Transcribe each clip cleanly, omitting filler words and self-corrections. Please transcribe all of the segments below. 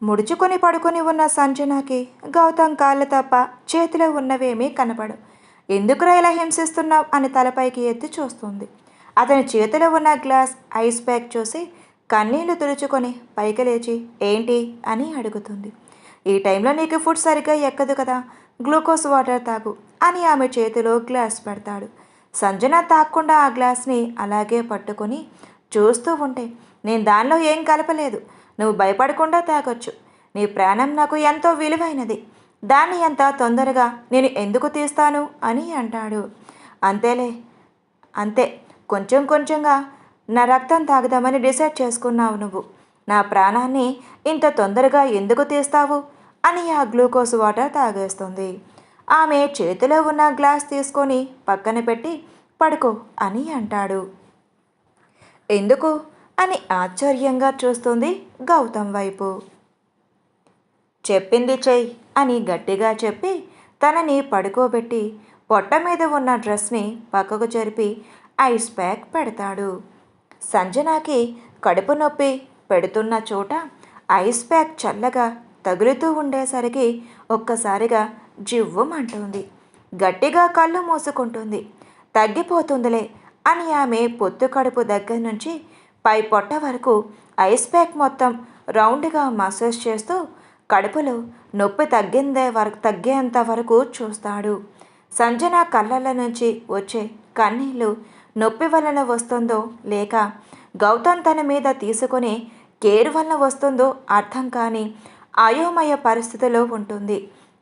ముడుచుకొని పడుకొని ఉన్న సంజనకి గౌతమ్ కాళ్ళు తప్ప చేతిలో ఉన్నవేమీ కనపడు. ఎందుకురా ఇలా హింసిస్తున్నావు అని తలపైకి ఎత్తి చూస్తుంది. అతని చేతిలో ఉన్న గ్లాస్ ఐస్ ప్యాక్ చూసి కన్నీళ్లు తుడుచుకొని పైకి లేచి ఏంటి అని అడుగుతుంది. ఈ టైంలో నీకు ఫుడ్ సరిగ్గా ఎక్కదు కదా, గ్లూకోజ్ వాటర్ తాగు అని ఆమె చేతిలో గ్లాస్ పెడతాడు. సంజన తాగకుండా ఆ గ్లాస్ని అలాగే పట్టుకొని చూస్తూ ఉంటే నేను దానిలో ఏం కలపలేదు, నువ్వు భయపడకుండా తాగొచ్చు, నీ ప్రాణం నాకు ఎంతో విలువైనది, దాన్ని ఎంత తొందరగా నేను ఎందుకు తీస్తాను అని అంటాడు. అంతేలే, అంతే, కొంచెం కొంచెంగా నా రక్తం తాగుదామని డిసైడ్ చేసుకున్నావు నువ్వు, నా ప్రాణాన్ని ఇంత తొందరగా ఎందుకు తీస్తావు అని ఆ గ్లూకోజ్ వాటర్ తాగేస్తుంది. ఆమె చేతిలో ఉన్న గ్లాస్ తీసుకొని పక్కన పెట్టి పడుకో అని అంటాడు. ఎందుకు అని ఆశ్చర్యంగా చూస్తుంది గౌతమ్ వైపు. చెప్పింది చెయ్యి అని గట్టిగా చెప్పి తనని పడుకోబెట్టి పొట్ట మీద ఉన్న డ్రెస్ని పక్కకు జరిపి ఐస్ ప్యాక్ పెడతాడు. సంజనాకి కడుపు నొప్పి పెడుతున్న చోట ఐస్ ప్యాక్ చల్లగా తగులుతూ ఉండేసరికి ఒక్కసారిగా జివ్వుమంటుంది. గట్టిగా కళ్ళు మూసుకుంటుంది. తగ్గిపోతుందిలే అని ఆమె పొత్తు కడుపు దగ్గర నుంచి పై పొట్ట వరకు ఐస్ ప్యాక్ మొత్తం రౌండ్గా మసాజ్ చేస్తూ కడుపులో నొప్పి తగ్గేంత వరకు చూస్తాడు. సంజన కళ్ళ నుంచి వచ్చే కన్నీళ్ళు నొప్పి వలన వస్తుందో లేక గౌతమ్ తన మీద తీసుకునే కేర్ వలన వస్తుందో అర్థం కాని అయోమయ పరిస్థితిలో ఉంటుంది.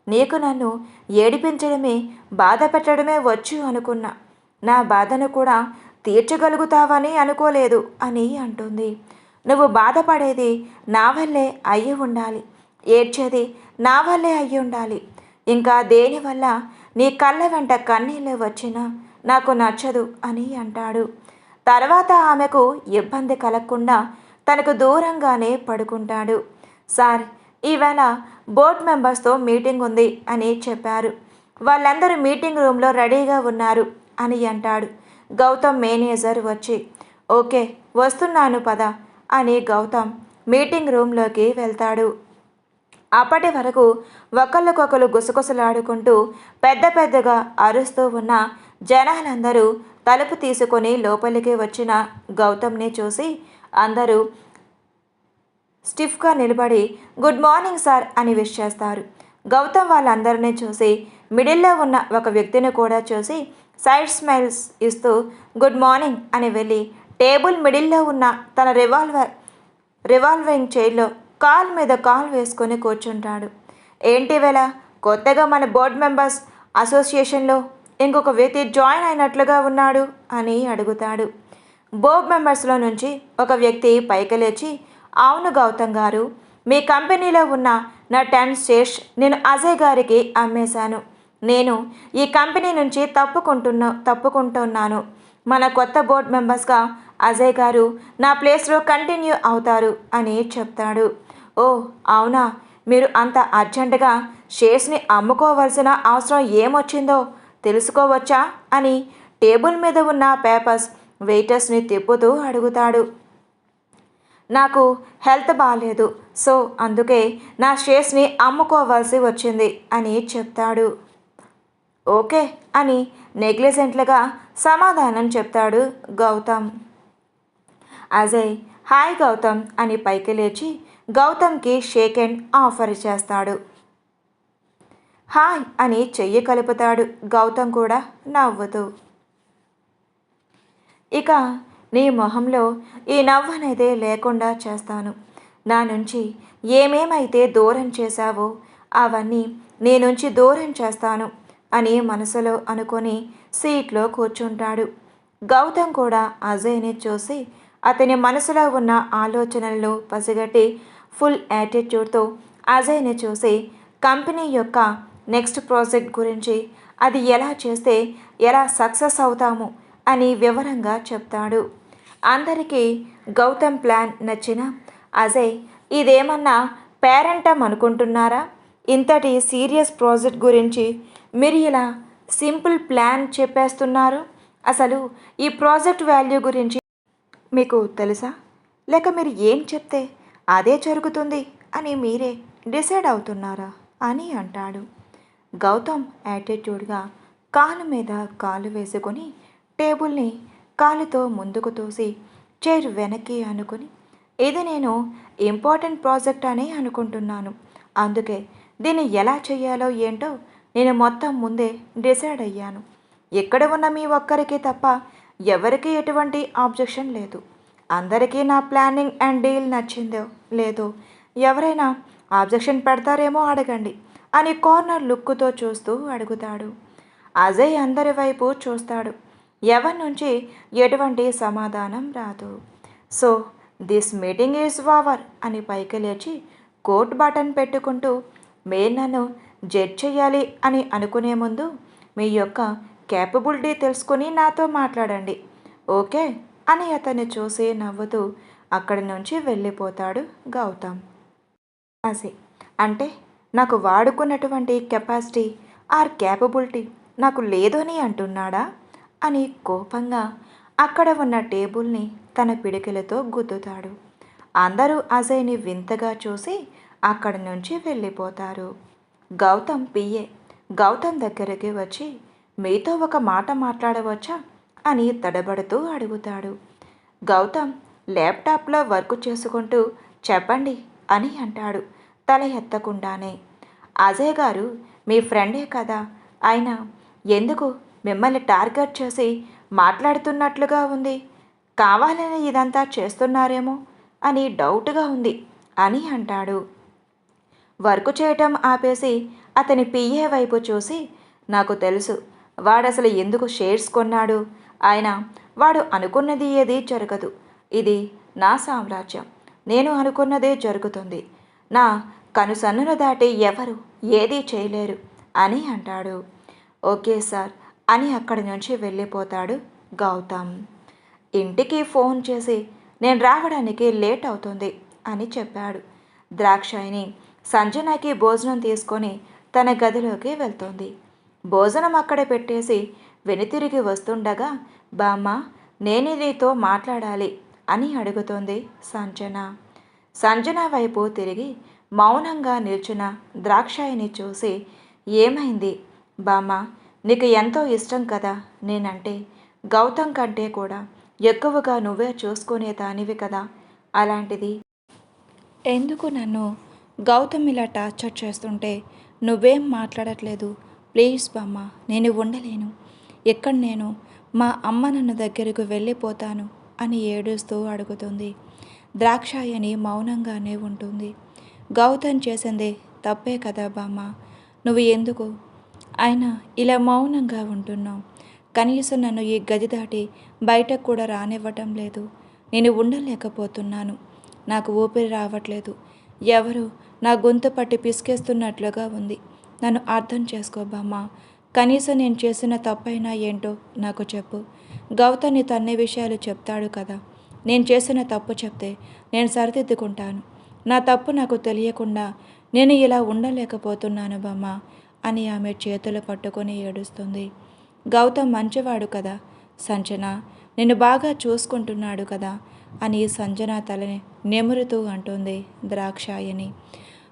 నీకు నన్ను ఏడిపించడమే, బాధ పెట్టడమే వచ్చు అనుకున్నా, నా బాధను కూడా తీర్చగలుగుతావని అనుకోలేదు అని అంటుంది. నువ్వు బాధపడేది నా వల్లే అయ్యి ఉండాలి, ఏడ్చేది నా వల్లే అయ్యి ఉండాలి, ఇంకా దేనివల్ల నీ కళ్ళ వెంట కన్నీళ్ళు వచ్చినా నాకు నచ్చదు అని అంటాడు. తర్వాత ఆమెకు ఇబ్బంది కలగకుండా తనకు దూరంగానే పడుకుంటాడు. సార్, ఈవేళ బోర్డ్ మెంబర్స్తో మీటింగ్ ఉంది అని చెప్పారు, వాళ్ళందరూ మీటింగ్ రూమ్లో రెడీగా ఉన్నారు అని అంటాడు. గౌతమ్ మేనేజర్ వచ్చి ఓకే వస్తున్నాను పద అని గౌతమ్ మీటింగ్ రూమ్లోకి వెళ్తాడు. అప్పటి వరకు ఒకళ్ళకొకరు గుసగుసలాడుకుంటూ పెద్దగా అరుస్తూ ఉన్న జనాలందరూ తలుపు తీసుకొని లోపలికి వచ్చిన గౌతమ్ని చూసి అందరూ స్టిఫ్గా నిలబడి గుడ్ మార్నింగ్ సార్ అని విష్ చేస్తారు. గౌతమ్ వాళ్ళందరినీ చూసి మిడిల్లో ఉన్న ఒక వ్యక్తిని కూడా చూసి సైడ్ స్మైల్స్ ఇస్తూ గుడ్ మార్నింగ్ అని వెళ్ళి టేబుల్ మిడిల్లో ఉన్న తన రివాల్వింగ్ చైర్లో కాల్ మీద కాల్ వేసుకొని కూర్చుంటాడు. ఏంటి వేళ కొత్తగా మన బోర్డ్ మెంబర్స్ అసోసియేషన్లో ఇంకొక వ్యక్తి జాయిన్ అయినట్లుగా ఉన్నాడు అని అడుగుతాడు. బోర్డ్ మెంబర్స్లో నుంచి ఒక వ్యక్తి పైకి లేచి అవును గౌతమ్ గారు, మీ కంపెనీలో ఉన్న నా 10 షేర్స్ నేను అజయ్ గారికి అమ్మేశాను, నేను ఈ కంపెనీ నుంచి తప్పుకుంటున్నాను, మన కొత్త బోర్డ్ మెంబర్స్గా అజయ్ గారు నా ప్లేస్లో కంటిన్యూ అవుతారు అని చెప్తాడు. ఓ అవునా, మీరు అంత అర్జెంటుగా షేర్స్ని అమ్ముకోవాల్సిన అవసరం ఏమొచ్చిందో తెలుసుకోవచ్చా అని టేబుల్ మీద ఉన్న పేపర్స్ వెయిటర్స్ని తిప్పుతూ అడుగుతాడు. నాకు హెల్త్ బాగాలేదు, సో అందుకే నా షేర్స్ని అమ్ముకోవాల్సి వచ్చింది అని చెప్తాడు. ఓకే అని నెగ్లిజెంట్లుగా సమాధానం చెప్తాడు గౌతమ్. అజయ్ హాయ్ గౌతమ్ అని పైకి లేచి గౌతమ్కి షేక్ హ్యాండ్ ఆఫర్ చేస్తాడు. హాయ్ అని చెయ్యి కలుపుతాడు గౌతమ్ కూడా నవ్వుతూ. ఇక నీ మొహంలో ఈ నవ్వు అనేది లేకుండా చేస్తాను, నా నుంచి ఏమేమైతే దూరం చేశావో అవన్నీ నీ నుంచి దూరం చేస్తాను అని మనసులో అనుకొని సీట్లో కూర్చుంటాడు. గౌతమ్ కూడా అజయ్ని చూసి అతని మనసులో ఉన్న ఆలోచనలను పసిగట్టి ఫుల్ యాటిట్యూడ్తో అజయ్ని చూసి కంపెనీ యొక్క నెక్స్ట్ ప్రాజెక్ట్ గురించి, అది ఎలా చేస్తే ఎలా సక్సెస్ అవుతాము అని వివరంగా చెప్తాడు. అందరికీ గౌతమ్ ప్లాన్ నచ్చిన అజయ్ ఇదేమన్నా పేరెంటం అనుకుంటున్నారా, ఇంతటి సీరియస్ ప్రాజెక్ట్ గురించి మీరు ఇలా సింపుల్ ప్లాన్ చెప్పేస్తున్నారు, అసలు ఈ ప్రాజెక్ట్ వాల్యూ గురించి మీకు తెలుసా, లేక మీరు ఏం చెప్తే అదే జరుగుతుంది అని మీరే డిసైడ్ అవుతున్నారా అని అంటాడు. గౌతమ్ యాటిట్యూడ్గా కాలు మీద కాలు వేసుకొని టేబుల్ని కాలుతో ముందుకు తోసి చైర్ వెనక్కి అనుకుని, ఇది నేను ఇంపార్టెంట్ ప్రాజెక్ట్ అని అనుకుంటున్నాను. అందుకే దీన్ని ఎలా చేయాలో ఏంటో నేను మొత్తం ముందే డిసైడ్ అయ్యాను. ఇక్కడ ఉన్న మీ ఒక్కరికి తప్ప ఎవరికీ ఎటువంటి ఆబ్జెక్షన్ లేదు. అందరికీ నా ప్లానింగ్ అండ్ డీల్ నచ్చిందో లేదో ఎవరైనా ఆబ్జెక్షన్ పెడతారేమో అడగండి అని కార్నర్ లుక్కుతో చూస్తూ అడుగుతాడు. అజయ్ అందరి వైపు చూస్తాడు. ఎవరి నుంచి ఎటువంటి సమాధానం రాదు. So this meeting is over అని పైకి లేచి కోట్ బటన్ పెట్టుకుంటూ, మీరు నన్ను జడ్జ్ చేయాలి అని అనుకునే ముందు మీ యొక్క క్యాపబిలిటీ తెలుసుకుని నాతో మాట్లాడండి, ఓకే అని అతన్ని చూసి నవ్వుతూ అక్కడి నుంచి వెళ్ళిపోతాడు గౌతమ్. అసే అంటే నాకు వాడుకున్నటువంటి కెపాసిటీ ఆర్ క్యాపబిలిటీ నాకు లేదు అని అంటున్నాడా అని కోపంగా అక్కడ ఉన్న టేబుల్ని తన పిడికిలతో గుద్దుతాడు. అందరూ అజయ్ని వింతగా చూసి అక్కడి నుంచి వెళ్ళిపోతారు. గౌతమ్ పిఏ గౌతమ్ దగ్గరికి వచ్చి, మీతో ఒక మాట మాట్లాడవచ్చా అని తడబడుతూ అడుగుతాడు. గౌతమ్ ల్యాప్టాప్లో వర్క్ చేసుకుంటూ చెప్పండి అని అంటాడు తల ఎత్తకుండానే. అజయ్ గారు మీ ఫ్రెండే కదా, ఆయన ఎందుకు మిమ్మల్ని టార్గెట్ చేసి మాట్లాడుతున్నట్లుగా ఉంది, కావాలని ఇదంతా చేస్తున్నారేమో అని డౌట్గా ఉంది అని అంటాడు. వర్క్ చేయటం ఆపేసి అతని పిఏ వైపు చూసి, నాకు తెలుసు వాడసలు ఎందుకు షేర్స్ కొన్నాడు, ఆయన వాడు అనుకున్నది ఏది జరగదు, ఇది నా సామ్రాజ్యం, నేను అనుకున్నదే జరుగుతుంది, నా కనుసన్నులు దాటి ఎవరు ఏదీ చేయలేరు అని అంటాడు. ఓకే సార్ అని అక్కడి నుంచి వెళ్ళిపోతాడు గౌతమ్. ఇంటికి ఫోన్ చేసి నేను రావడానికి లేట్ అవుతుంది అని చెప్పాడు. ద్రాక్షాయిని సంజనకి భోజనం తీసుకొని తన గదిలోకి వెళ్తుంది. భోజనం అక్కడ పెట్టేసి వెనుతిరిగి వస్తుండగా, బామ్మ నేను నీతో మాట్లాడాలి అని అడుగుతోంది సంజన. సంజన వైపు తిరిగి మౌనంగా నిల్చున్న ద్రాక్షాయిని చూసి, ఏమైంది బామ్మ, నీకు ఎంతో ఇష్టం కదా నేనంటే, గౌతమ్ కంటే కూడా ఎక్కువగా నువ్వే చూసుకునే దానివి కదా, అలాంటిది ఎందుకు నన్ను గౌతమ్ ఇలా టార్చర్ చేస్తుంటే నువ్వేం మాట్లాడట్లేదు, ప్లీజ్ బామ్మ నేను ఉండలేను, ఎక్కడ నేను మా అమ్మ నన్ను దగ్గరకు వెళ్ళిపోతాను అని ఏడుస్తూ అడుగుతుంది. ద్రాక్షాయని మౌనంగానే ఉంటుంది. గౌతమ్ చేసిందే తప్పే కదా బామ్మ, నువ్వు ఎందుకు అయినా ఇలా మౌనంగా ఉంటున్నావు, కనీసం నన్ను ఈ గది దాటి బయటకు కూడా రానివ్వటం లేదు, నేను ఉండలేకపోతున్నాను, నాకు ఊపిరి రావట్లేదు, ఎవరు నా గొంతు పట్టి పిసికేస్తున్నట్లుగా ఉంది, నన్ను అర్థం చేసుకో బామ్మ, కనీసం నేను చేసిన తప్పైనా ఏంటో నాకు చెప్పు, గౌతమ్ నీతో అన్ని విషయాలు చెప్తాడు కదా, నేను చేసిన తప్పు చెప్తే నేను సరిదిద్దుకుంటాను, నా తప్పు నాకు తెలియకుండా నేను ఇలా ఉండలేకపోతున్నాను బామ్మ అని ఆమె చేతులు పట్టుకొని ఏడుస్తుంది. గౌతమ్ మంచివాడు కదా సంజన, నిన్ను బాగా చూసుకుంటున్నాడు కదా అని సంజన తలని నెమురుతూ అంటుంది ద్రాక్షాయని.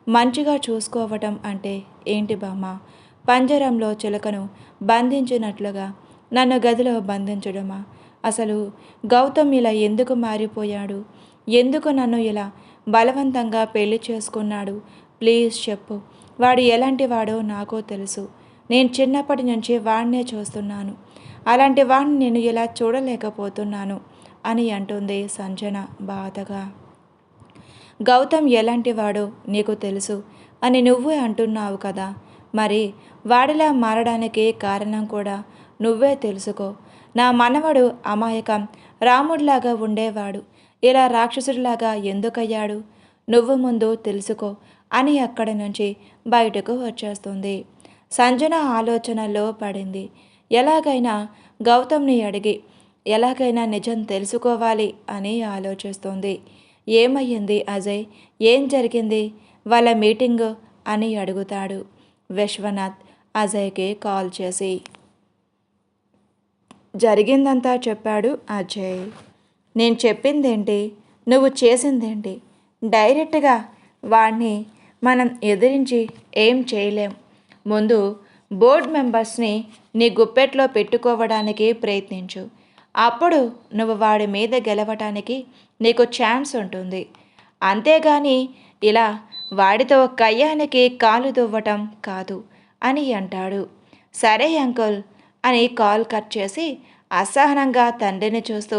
మంచిగా చూసుకోవటం అంటే ఏంటి బామ్మ, పంజరంలో చిలకను బంధించినట్లుగా నన్ను గదిలో బంధించడమా, అసలు గౌతమ్ ఇలా ఎందుకు మారిపోయాడు, ఎందుకు నన్ను ఇలా బలవంతంగా పెళ్లి చేసుకున్నాడు, ప్లీజ్ చెప్పు, వాడు ఎలాంటి వాడో నాకో తెలుసు, నేను చిన్నప్పటి నుంచి వాడినే చూస్తున్నాను, అలాంటి వాడిని నేను ఇలా చూడలేకపోతున్నాను అని అంటుంది సంజన బాధగా. గౌతమ్ ఎలాంటి వాడో నీకు తెలుసు అని నువ్వే అంటున్నావు కదా, మరి వాడిలా మారడానికి కారణం కూడా నువ్వే తెలుసుకో, నా మనవడు అమాయకం రాముడిలాగా ఉండేవాడు ఇలా రాక్షసుడిలాగా ఎందుకయ్యాడు, నువ్వు ముందు తెలుసుకో అని అక్కడి నుంచి బయటకు వచ్చేస్తుంది. సంజన ఆలోచనలో పడింది. ఎలాగైనా గౌతమ్ని అడిగి ఎలాగైనా నిజం తెలుసుకోవాలి అని ఆలోచిస్తుంది. ఏమయ్యింది అజయ్, ఏం జరిగింది వాళ్ళ మీటింగు అని అడుగుతాడు విశ్వనాథ్ అజయ్కి కాల్ చేసి. జరిగిందంతా చెప్పాడు అజయ్. నేను చెప్పిందేంటి, నువ్వు చేసిందేంటి, డైరెక్ట్గా వాడిని మనం ఎదిరించి ఏం చేయలేం. ముందు బోర్డ్ మెంబర్స్ని నీ గుప్పెట్లో పెట్టుకోవడానికి ప్రయత్నించు. అప్పుడు నువ్వు వాడి మీద గెలవటానికి నీకు ఛాన్స్ ఉంటుంది. అంతేగాని ఇలా వాడితో కయ్యానికి కాలు దువ్వటం కాదు అని అంటాడు. సరే అంకుల్ అని కాల్ కట్ చేసి అసహనంగా తండ్రిని చూస్తూ,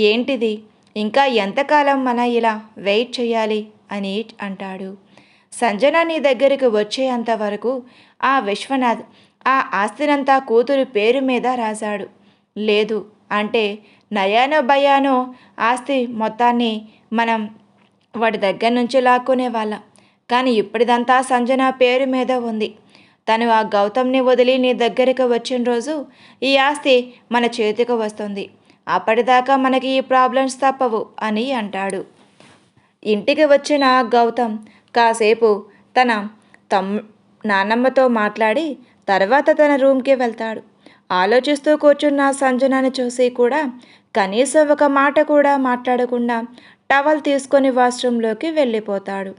ఏంటిది, ఇంకా ఎంతకాలం మన ఇలా వెయిట్ చేయాలి అని అంటాడు. సంజన నీ దగ్గరికి వచ్చేంత వరకు ఆ విశ్వనాథ్ ఆ ఆస్తినంతా కూతురు పేరు మీద రాశాడు. లేదు అంటే నయానో భయానో ఆస్తి మొత్తాన్ని మనం వాడి దగ్గర నుంచి లాక్కునేవాళ్ళం. కానీ ఇప్పటిదంతా సంజన పేరు మీద ఉంది. తను ఆ గౌతమ్ని వదిలి నీ దగ్గరికి వచ్చిన రోజు ఈ ఆస్తి మన చేతికి వస్తుంది. అప్పటిదాకా మనకి ఈ ప్రాబ్లమ్స్ తప్పవు అని అంటాడు. ఇంటికి వచ్చిన గౌతమ్ కాసేపు తన నాన్నమ్మతో మాట్లాడి తర్వాత తన రూమ్కి వెళ్తాడు. ఆలోచిస్తూ కూర్చున్న సంజనాని చూసి కూడా కనీసం ఒక మాట కూడా మాట్లాడకుండా టవల్ తీసుకొని వాష్రూమ్లోకి వెళ్ళిపోతాడు.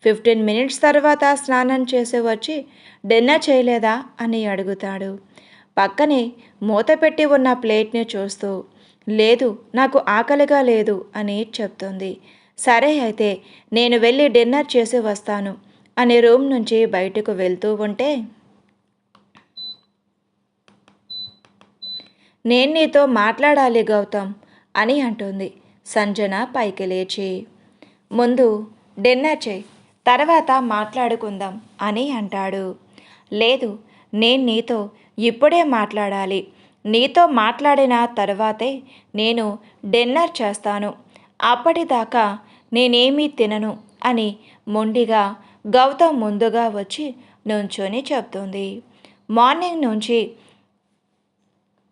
15 మినిట్స్ తర్వాత స్నానం చేసి వచ్చి డిన్నర్ చేయలేదా అని అడుగుతాడు. పక్కనే మూత పెట్టి ఉన్న ప్లేట్ని చూస్తూ, లేదు నాకు ఆకలిగా లేదు అని చెప్తుంది. సరే అయితే నేను వెళ్ళి డిన్నర్ చేసి వస్తాను అని రూమ్ నుంచి బయటకు వెళ్తూ ఉంటే, నేను నీతో మాట్లాడాలి గౌతమ్ అని అంటుంది సంజన పైకి లేచి. ముందు డిన్నర్ చేయి, తర్వాత మాట్లాడుకుందాం అని అంటాడు. లేదు, నేను నీతో ఇప్పుడే మాట్లాడాలి. నీతో మాట్లాడిన తర్వాతే నేను డిన్నర్ చేస్తాను. అప్పటిదాకా నేనేమీ తినను అని మొండిగా గౌతమ్ ముందుగా వచ్చి నుంచొని చెప్తుంది. మార్నింగ్ నుంచి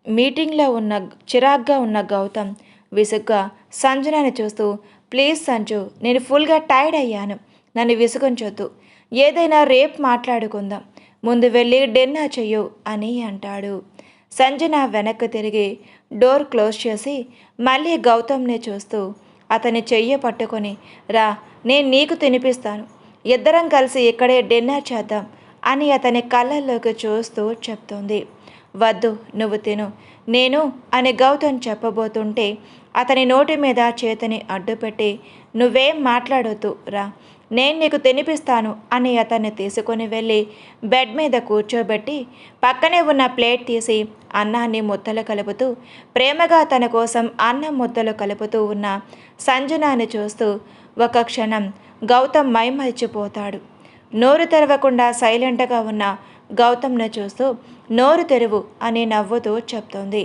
మీటింగ్లో ఉన్న చిరాగ్గా ఉన్న గౌతమ్ విసుగ్గా సంజనని చూస్తూ, ప్లీజ్ సంజు, నేను ఫుల్గా టైర్డ్ అయ్యాను, నన్ను విసుగుంచొద్దు, ఏదైనా రేపు మాట్లాడుకుందాం, ముందు వెళ్ళి డిన్నర్ చెయ్యు అని అంటాడు. సంజన వెనక్కి తిరిగి డోర్ క్లోజ్ చేసి మళ్ళీ గౌతమ్ని చూస్తూ అతని చెయ్యి పట్టుకొని, రా నేను నీకు తినిపిస్తాను, ఇద్దరం కలిసి ఇక్కడే డిన్నర్ చేద్దాం అని అతని కళ్ళల్లోకి చూస్తూ చెప్తుంది. వద్దు, నువ్వు తిను, నేను అని గౌతమ్ చెప్పబోతుంటే అతని నోటి మీద చేతిని అడ్డుపెట్టి, నువ్వేం మాట్లాడొద్దు, రా నేను నీకు తినిపిస్తాను అని అతన్ని తీసుకొని వెళ్ళి బెడ్ మీద కూర్చోబెట్టి పక్కనే ఉన్న ప్లేట్ తీసి అన్నాన్ని ముద్దలు కలుపుతూ ప్రేమగా తన కోసం అన్నం ముద్దలు కలుపుతూ ఉన్న సంజనాని చూస్తూ ఒక క్షణం గౌతమ్ మైమరిచిపోతాడు. నోరు తెరవకుండా సైలెంట్గా ఉన్న గౌతమ్ని చూస్తూ నోరు తెరువు అని నవ్వుతూ చెప్తోంది.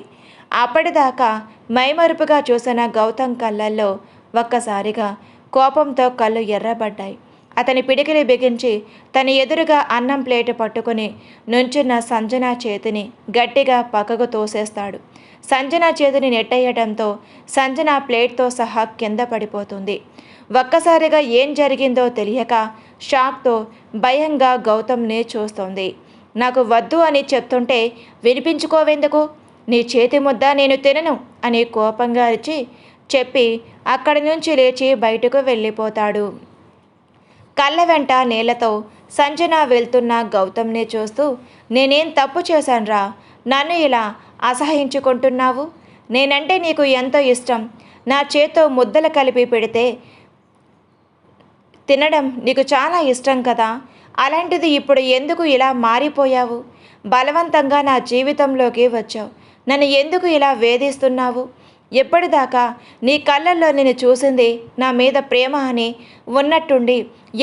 అప్పటిదాకా మైమరుపుగా చూసిన గౌతమ్ కళ్ళల్లో ఒక్కసారిగా కోపంతో కళ్ళు ఎర్రబడ్డాయి. అతని పిడికిలి బిగించి తన ఎదురుగా అన్నం ప్లేటు పట్టుకుని నుంచున్న సంజన చేతిని గట్టిగా పక్కకు తోసేస్తాడు. సంజన చేతిని నెట్టేయడంతో సంజన ప్లేట్తో సహా కింద పడిపోతుంది. ఒక్కసారిగా ఏం జరిగిందో తెలియక షాక్తో భయంగా గౌతమ్ని చూస్తోంది. నాకు వద్దు అని చెప్తుంటే వినిపించుకోవెందుకు, నీ చేతి ముద్ద నేను తినను అని కోపంగా అరిచి చెప్పి అక్కడి నుంచి లేచి బయటకు వెళ్ళిపోతాడు. కళ్ళ వెంట నీళ్లతో సంజన వెళ్తున్న గౌతమ్ని చూస్తూ, నేనేం తప్పు చేశానురా, నన్ను ఇలా అసహించుకుంటున్నావు, నేనంటే నీకు ఎంతో ఇష్టం, నా చేత్తో ముద్దలు కలిపి పెడితే తినడం నీకు చాలా ఇష్టం కదా, అలాంటిది ఇప్పుడు ఎందుకు ఇలా మారిపోయావు, బలవంతంగా నా జీవితంలోకి వచ్చావు, నన్ను ఎందుకు ఇలా వేధిస్తున్నావు, ఎప్పటిదాకా నీ కళ్ళల్లో నేను చూసింది నా మీద ప్రేమ అని ఉన్నట్టుండి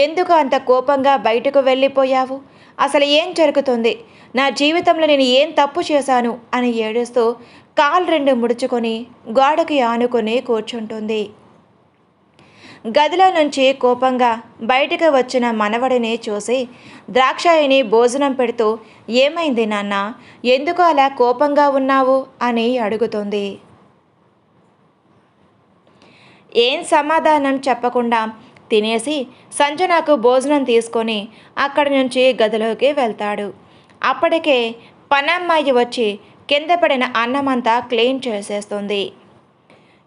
ఎందుకు అంత కోపంగా బయటకు వెళ్ళిపోయావు, అసలు ఏం జరుగుతుంది, నా జీవితంలో నేను ఏం తప్పు చేశాను అని ఏడుస్తూ కాళ్ళు రెండు ముడుచుకొని గోడకి ఆనుకొని కూర్చుంటుంది. గదిలో నుంచి కోపంగా బయటకు వచ్చిన మనవడిని చూసి ద్రాక్షాయిని భోజనం పెడుతూ, ఏమైంది నాన్న, ఎందుకు అలా కోపంగా ఉన్నావు అని అడుగుతుంది. ఏం సమాధానం చెప్పకుండా తినేసి సంజనకు భోజనం తీసుకొని అక్కడి నుంచి గదిలోకి వెళ్తాడు. అప్పటికే పనమ్మాయి వచ్చి కింద పడిన అన్నమంతా క్లీన్ చేసేస్తుంది.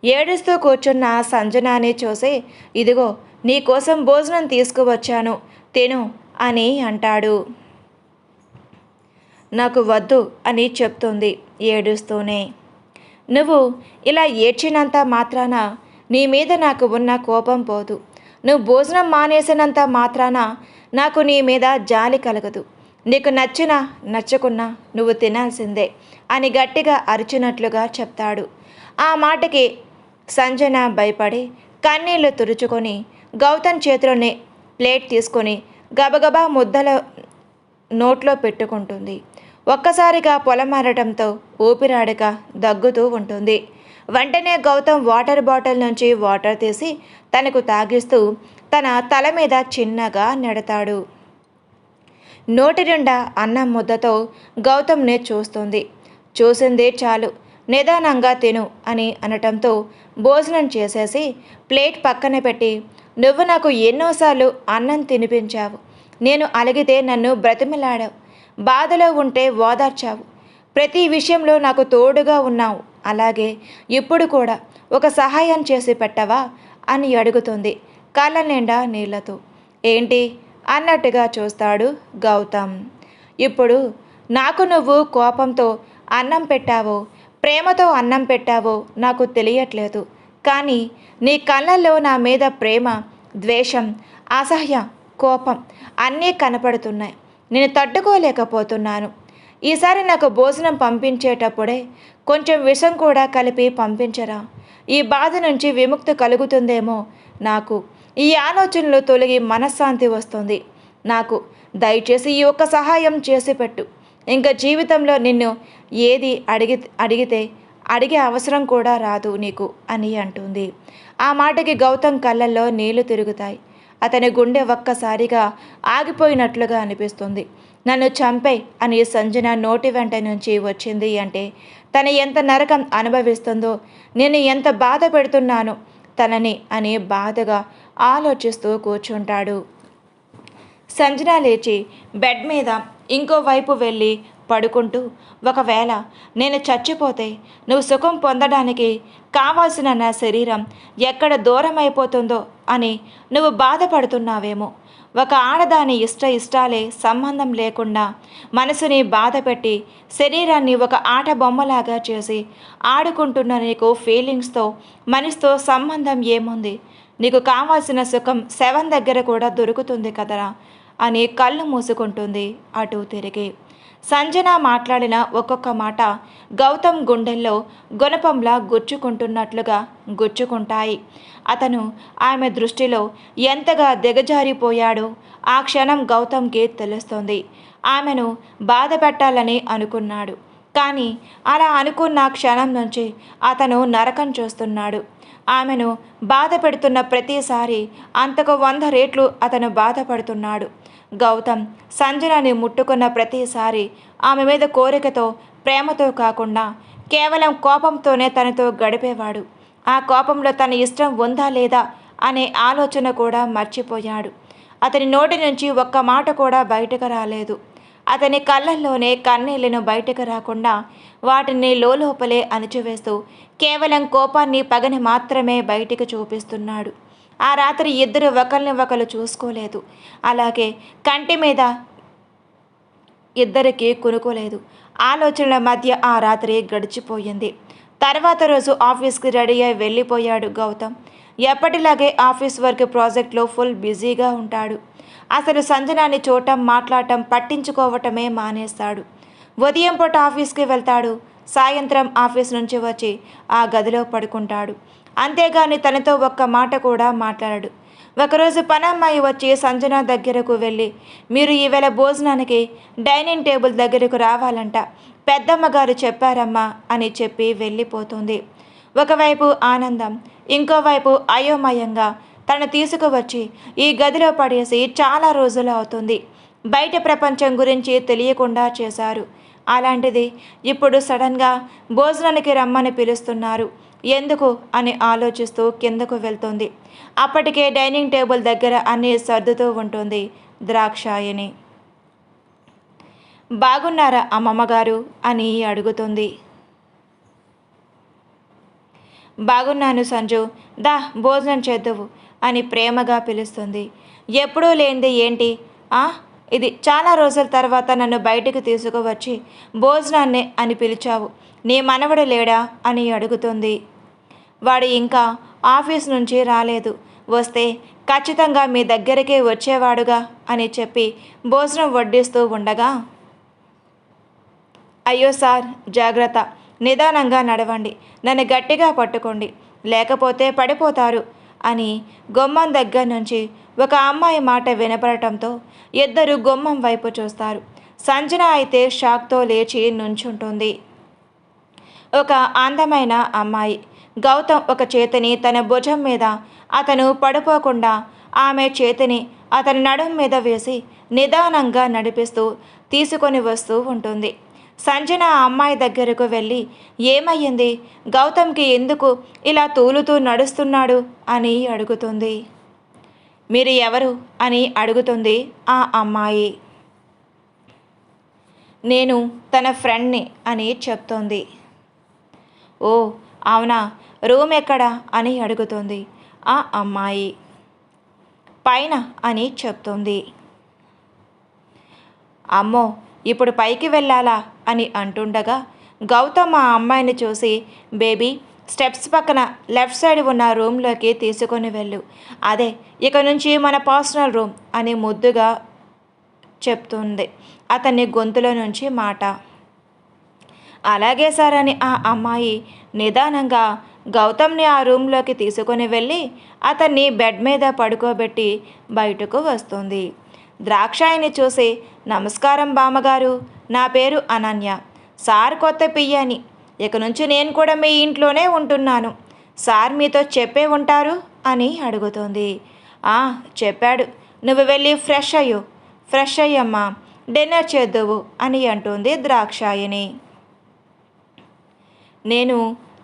ఏడుస్తూ కూర్చున్న సంజనాని చూసి, ఇదిగో నీకోసం భోజనం తీసుకువచ్చాను, తిను అని అంటాడు. నాకు వద్దు అని చెప్తుంది ఏడుస్తూనే. నువ్వు ఇలా ఏడ్చినంత మాత్రాన నీ మీద నాకు ఉన్న కోపం పోదు. నువ్వు భోజనం మానేసినంత మాత్రాన నాకు నీ మీద జాలి కలగదు. నీకు నచ్చినా నచ్చకున్నా నువ్వు తినాల్సిందే అని గట్టిగా అరిచినట్లుగా చెప్తాడు. ఆ మాటకి సంజన భయపడి కన్నీళ్లు తుడుచుకొని గౌతమ్ చేతిలోనే ప్లేట్ తీసుకొని గబగబా ముద్దల నోట్లో పెట్టుకుంటుంది. ఒక్కసారిగా పొలమారటంతో ఊపిరాడక దగ్గుతూ ఉంటుంది. వెంటనే గౌతమ్ వాటర్ బాటిల్ నుంచి వాటర్ తీసి తనకు తాగిస్తూ తన తల మీద చిన్నగా నెడతాడు. నోటి నిండా అన్నం ముద్దతో గౌతమ్ని చూస్తుంది. చూసిందే చాలు, నిదానంగా తిను అని అనటంతో భోజనం చేసేసి ప్లేట్ పక్కన పెట్టి, నువ్వు నాకు ఎన్నోసార్లు అన్నం తినిపించావు. నేను అలిగితే నన్ను బ్రతిమిలాడావు, బాధలో ఉంటే ఓదార్చావు, ప్రతి విషయంలో నాకు తోడుగా ఉన్నావు. అలాగే ఇప్పుడు కూడా ఒక సహాయం చేసి పెట్టవా అని అడుగుతుంది కళ్ళ నిండా నీళ్లతో. ఏంటి అన్నట్టుగా చూస్తాడు గౌతమ్. ఇప్పుడు నాకు నువ్వు కోపంతో అన్నం పెట్టావో ప్రేమతో అన్నం పెట్టావో నాకు తెలియట్లేదు, కానీ నీ కళ్ళల్లో నా మీద ప్రేమ, ద్వేషం, అసహ్యం, కోపం అన్నీ కనపడుతున్నాయి. నేను తట్టుకోలేకపోతున్నాను. ఈసారి నాకు భోజనం పంపించేటప్పుడే కొంచెం విషం కూడా కలిపి పంపించరా? ఈ బాధ నుంచి విముక్తి కలుగుతుందేమో. నాకు ఈ ఆలోచనలు తొలగి మనశ్శాంతి వస్తుంది. నాకు దయచేసి ఈ ఒక్క సహాయం చేసి పెట్టు. ఇంకా జీవితంలో నిన్ను ఏది అడిగితే అడిగే అవసరం కూడా రాదు నీకు అని అంటుంది. ఆ మాటకి గౌతమ్ కళ్ళల్లో నీళ్లు తిరుగుతాయి. అతని గుండె ఒక్కసారిగా ఆగిపోయినట్లుగా అనిపిస్తుంది. నన్ను చంపే అని సంజన నోటి వెంట నుంచి వచ్చింది అంటే తను ఎంత నరకం అనుభవిస్తుందో, నేను ఎంత బాధ పెడుతున్నానో తనని అని బాధగా ఆలోచిస్తూ కూర్చుంటాడు. సంజన లేచి బెడ్ మీద ఇంకోవైపు వెళ్ళి పడుకుంటూ, ఒకవేళ నేను చచ్చిపోతే నువ్వు సుఖం పొందడానికి కావాల్సిన నా శరీరం ఎక్కడ దూరం అయిపోతుందో అని నువ్వు బాధపడుతున్నావేమో. ఒక ఆడదాని ఇష్టాలే సంబంధం లేకుండా మనసుని బాధపెట్టి శరీరాన్ని ఒక ఆట బొమ్మలాగా చేసి ఆడుకుంటున్న నీకు ఫీలింగ్స్తో మనిషితో సంబంధం ఏముంది? నీకు కావాల్సిన సుఖం శవం దగ్గర కూడా దొరుకుతుంది కదరా అని కళ్ళు మూసుకుంటుంది అటు తిరిగి. సంజన మాట్లాడిన ఒక్కొక్క మాట గౌతమ్ గుండెల్లో గుణపంలా గుచ్చుకుంటున్నట్లుగా గుచ్చుకుంటాయి. అతను ఆమె దృష్టిలో ఎంతగా దిగజారిపోయాడో ఆ క్షణం గౌతమ్కి తెలుస్తుంది. ఆమెను బాధ పెట్టాలని అనుకున్నాడు, కానీ అలా అనుకున్న క్షణం నుంచి అతను నరకం చూస్తున్నాడు. ఆమెను బాధ పెడుతున్న ప్రతిసారి అంతకు 100 రెట్లు అతను బాధపడుతున్నాడు. గౌతమ్ సంజనని ముట్టుకున్న ప్రతిసారి ఆమె మీద కోరికతో, ప్రేమతో కాకుండా కేవలం కోపంతోనే తనతో గడిపేవాడు. ఆ కోపంలో తన ఇష్టం ఉందా లేదా అనే ఆలోచన కూడా మర్చిపోయాడు. అతని నోటి నుంచి ఒక్క మాట కూడా బయటకు రాలేదు. అతని కళ్ళల్లోనే కన్నీళ్లను బయటకు రాకుండా వాటిని లోపలే అణిచివేస్తూ కేవలం కోపాన్ని, పగని మాత్రమే బయటికి చూపిస్తున్నాడు. ఆ రాత్రి ఇద్దరు ఒకరిని ఒకరు చూసుకోలేదు. అలాగే కంటి మీద ఇద్దరికీ కునుకోలేదు. ఆలోచనల మధ్య ఆ రాత్రి గడిచిపోయింది. తర్వాత రోజు ఆఫీస్కి రెడీ అయి వెళ్ళిపోయాడు గౌతమ్. ఎప్పటిలాగే ఆఫీస్ వర్క్ ప్రాజెక్ట్లో ఫుల్ బిజీగా ఉంటాడు. అసలు సంజనాన్ని చూడటం, మాట్లాడటం, పట్టించుకోవటమే మానేస్తాడు. ఉదయం పూట ఆఫీస్కి వెళ్తాడు, సాయంత్రం ఆఫీస్ నుంచి వచ్చి ఆ గదిలో పడుకుంటాడు. అంతేగాని తనతో ఒక్క మాట కూడా మాట్లాడాడు. ఒకరోజు పనమ్మాయి వచ్చి సంజన దగ్గరకు వెళ్ళి, మీరు ఈవేళ భోజనానికి డైనింగ్ టేబుల్ దగ్గరకు రావాలంట, పెద్దమ్మగారు చెప్పారమ్మా అని చెప్పి వెళ్ళిపోతుంది. ఒకవైపు ఆనందం, ఇంకోవైపు అయోమయంగా తను తీసుకువచ్చి ఈ గదిలో పడేసి చాలా రోజులు అవుతుంది. బయట ప్రపంచం గురించి తెలియకుండా చేశారు. అలాంటిది ఇప్పుడు సడన్గా భోజనానికి రమ్మని పిలుస్తున్నారు, ఎందుకు అని ఆలోచిస్తూ కిందకు వెళ్తుంది. అప్పటికే డైనింగ్ టేబుల్ దగ్గర అన్నీ సర్దుతూ ఉంటుంది ద్రాక్షాయణి. బాగున్నారా అమ్మమ్మగారు అని అడుగుతుంది. బాగున్నాను సంజు, దా భోజనం చేద్దువు అని ప్రేమగా పిలుస్తుంది. ఎప్పుడూ లేనిది ఏంటి ఆ ఇది చాలా రోజుల తర్వాత నన్ను బయటికి తీసుకువచ్చి భోజనాన్ని అని పిలిచావు, నీ మనవడు లేడా అని అడుగుతుంది. వాడు ఇంకా ఆఫీస్ నుంచి రాలేదు, వస్తే ఖచ్చితంగా మీ దగ్గరికే వచ్చేవాడుగా అని చెప్పి భోజనం వడ్డిస్తూ ఉండగా, అయ్యో సార్ జాగ్రత్త, నిదానంగా నడవండి, నన్ను గట్టిగా పట్టుకోండి, లేకపోతే పడిపోతారు అని గుమ్మం దగ్గర నుంచి ఒక అమ్మాయి మాట వినపడటంతో ఇద్దరు గుమ్మం వైపు చూస్తారు. సంజన అయితే షాక్తో లేచి నుంచుంటుంది. ఒక అందమైన అమ్మాయి. గౌతమ్ ఒక చేతిని తన భుజం మీద, అతను పడిపోకుండా ఆమె చేతిని అతని నడుం మీద వేసి నిదానంగా నడిపిస్తూ తీసుకొని వస్తూ ఉంటుంది. సంజన ఆ అమ్మాయి దగ్గరకు వెళ్ళి, ఏమయ్యింది, గౌతమ్కి ఎందుకు ఇలా తూలుతూ నడుస్తున్నాడు అని అడుగుతుంది. మీరు ఎవరు అని అడుగుతుంది ఆ అమ్మాయి. నేను తన ఫ్రెండ్ని అని చెప్తోంది. ఓ అవునా, రూమ్ ఎక్కడా అని అడుగుతుంది ఆ అమ్మాయి. పైన అని చెప్తుంది. అమ్మో, ఇప్పుడు పైకి వెళ్ళాలా అని అంటుండగా గౌతమ్ ఆ అమ్మాయిని చూసి, బేబీ స్టెప్స్ పక్కన లెఫ్ట్ సైడ్ ఉన్న రూమ్లోకి తీసుకొని వెళ్ళు, అదే ఇక నుంచి మన పర్సనల్ రూమ్ అని ముద్దుగా చెప్తుంది అతన్ని గొంతులో నుంచి మాట. అలాగే సార్ అని ఆ అమ్మాయి నిదానంగా గౌతమ్ని ఆ రూమ్లోకి తీసుకొని వెళ్ళి అతన్ని బెడ్ మీద పడుకోబెట్టి బయటకు వస్తుంది. ద్రాక్షాయిని చూసి, నమస్కారం బామ్మగారు, నా పేరు అనన్య, సార్ కొత్త పియ్యని, ఇక నుంచి నేను కూడా మీ ఇంట్లోనే ఉంటున్నాను, సార్ మీతో చెప్పే ఉంటారు అని అడుగుతుంది. చెప్పాడు, నువ్వు వెళ్ళి ఫ్రెష్ అయ్యమ్మా, డిన్నర్ చేద్దువు అని అంటుంది ద్రాక్షాయిని. నేను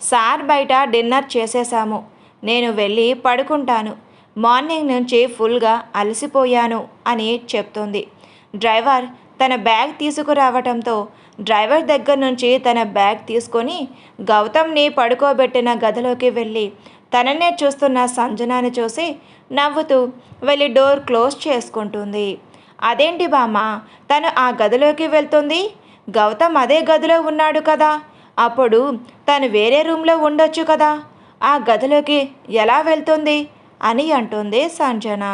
సార్ బయట డిన్నర్ చేసేసాము, నేను వెళ్ళి పడుకుంటాను, మార్నింగ్ నుంచి ఫుల్గా అలసిపోయాను అని చెప్తుంది. డ్రైవర్ తన బ్యాగ్ తీసుకురావటంతో డ్రైవర్ దగ్గర నుంచి తన బ్యాగ్ తీసుకొని గౌతమ్ని పడుకోబెట్టిన గదిలోకి వెళ్ళి తననే చూస్తున్న సంజనాని చూసి నవ్వుతూ వెళ్ళి డోర్ క్లోజ్ చేసుకుంటుంది. అదేంటి బామ్మ, తను ఆ గదిలోకి వెళ్తుంది, గౌతమ్ అదే గదిలో ఉన్నాడు కదా, అప్పుడు తను వేరే రూమ్లో ఉండొచ్చు కదా, ఆ గదిలోకి ఎలా వెళ్తుంది అని అంటుంది సంజన.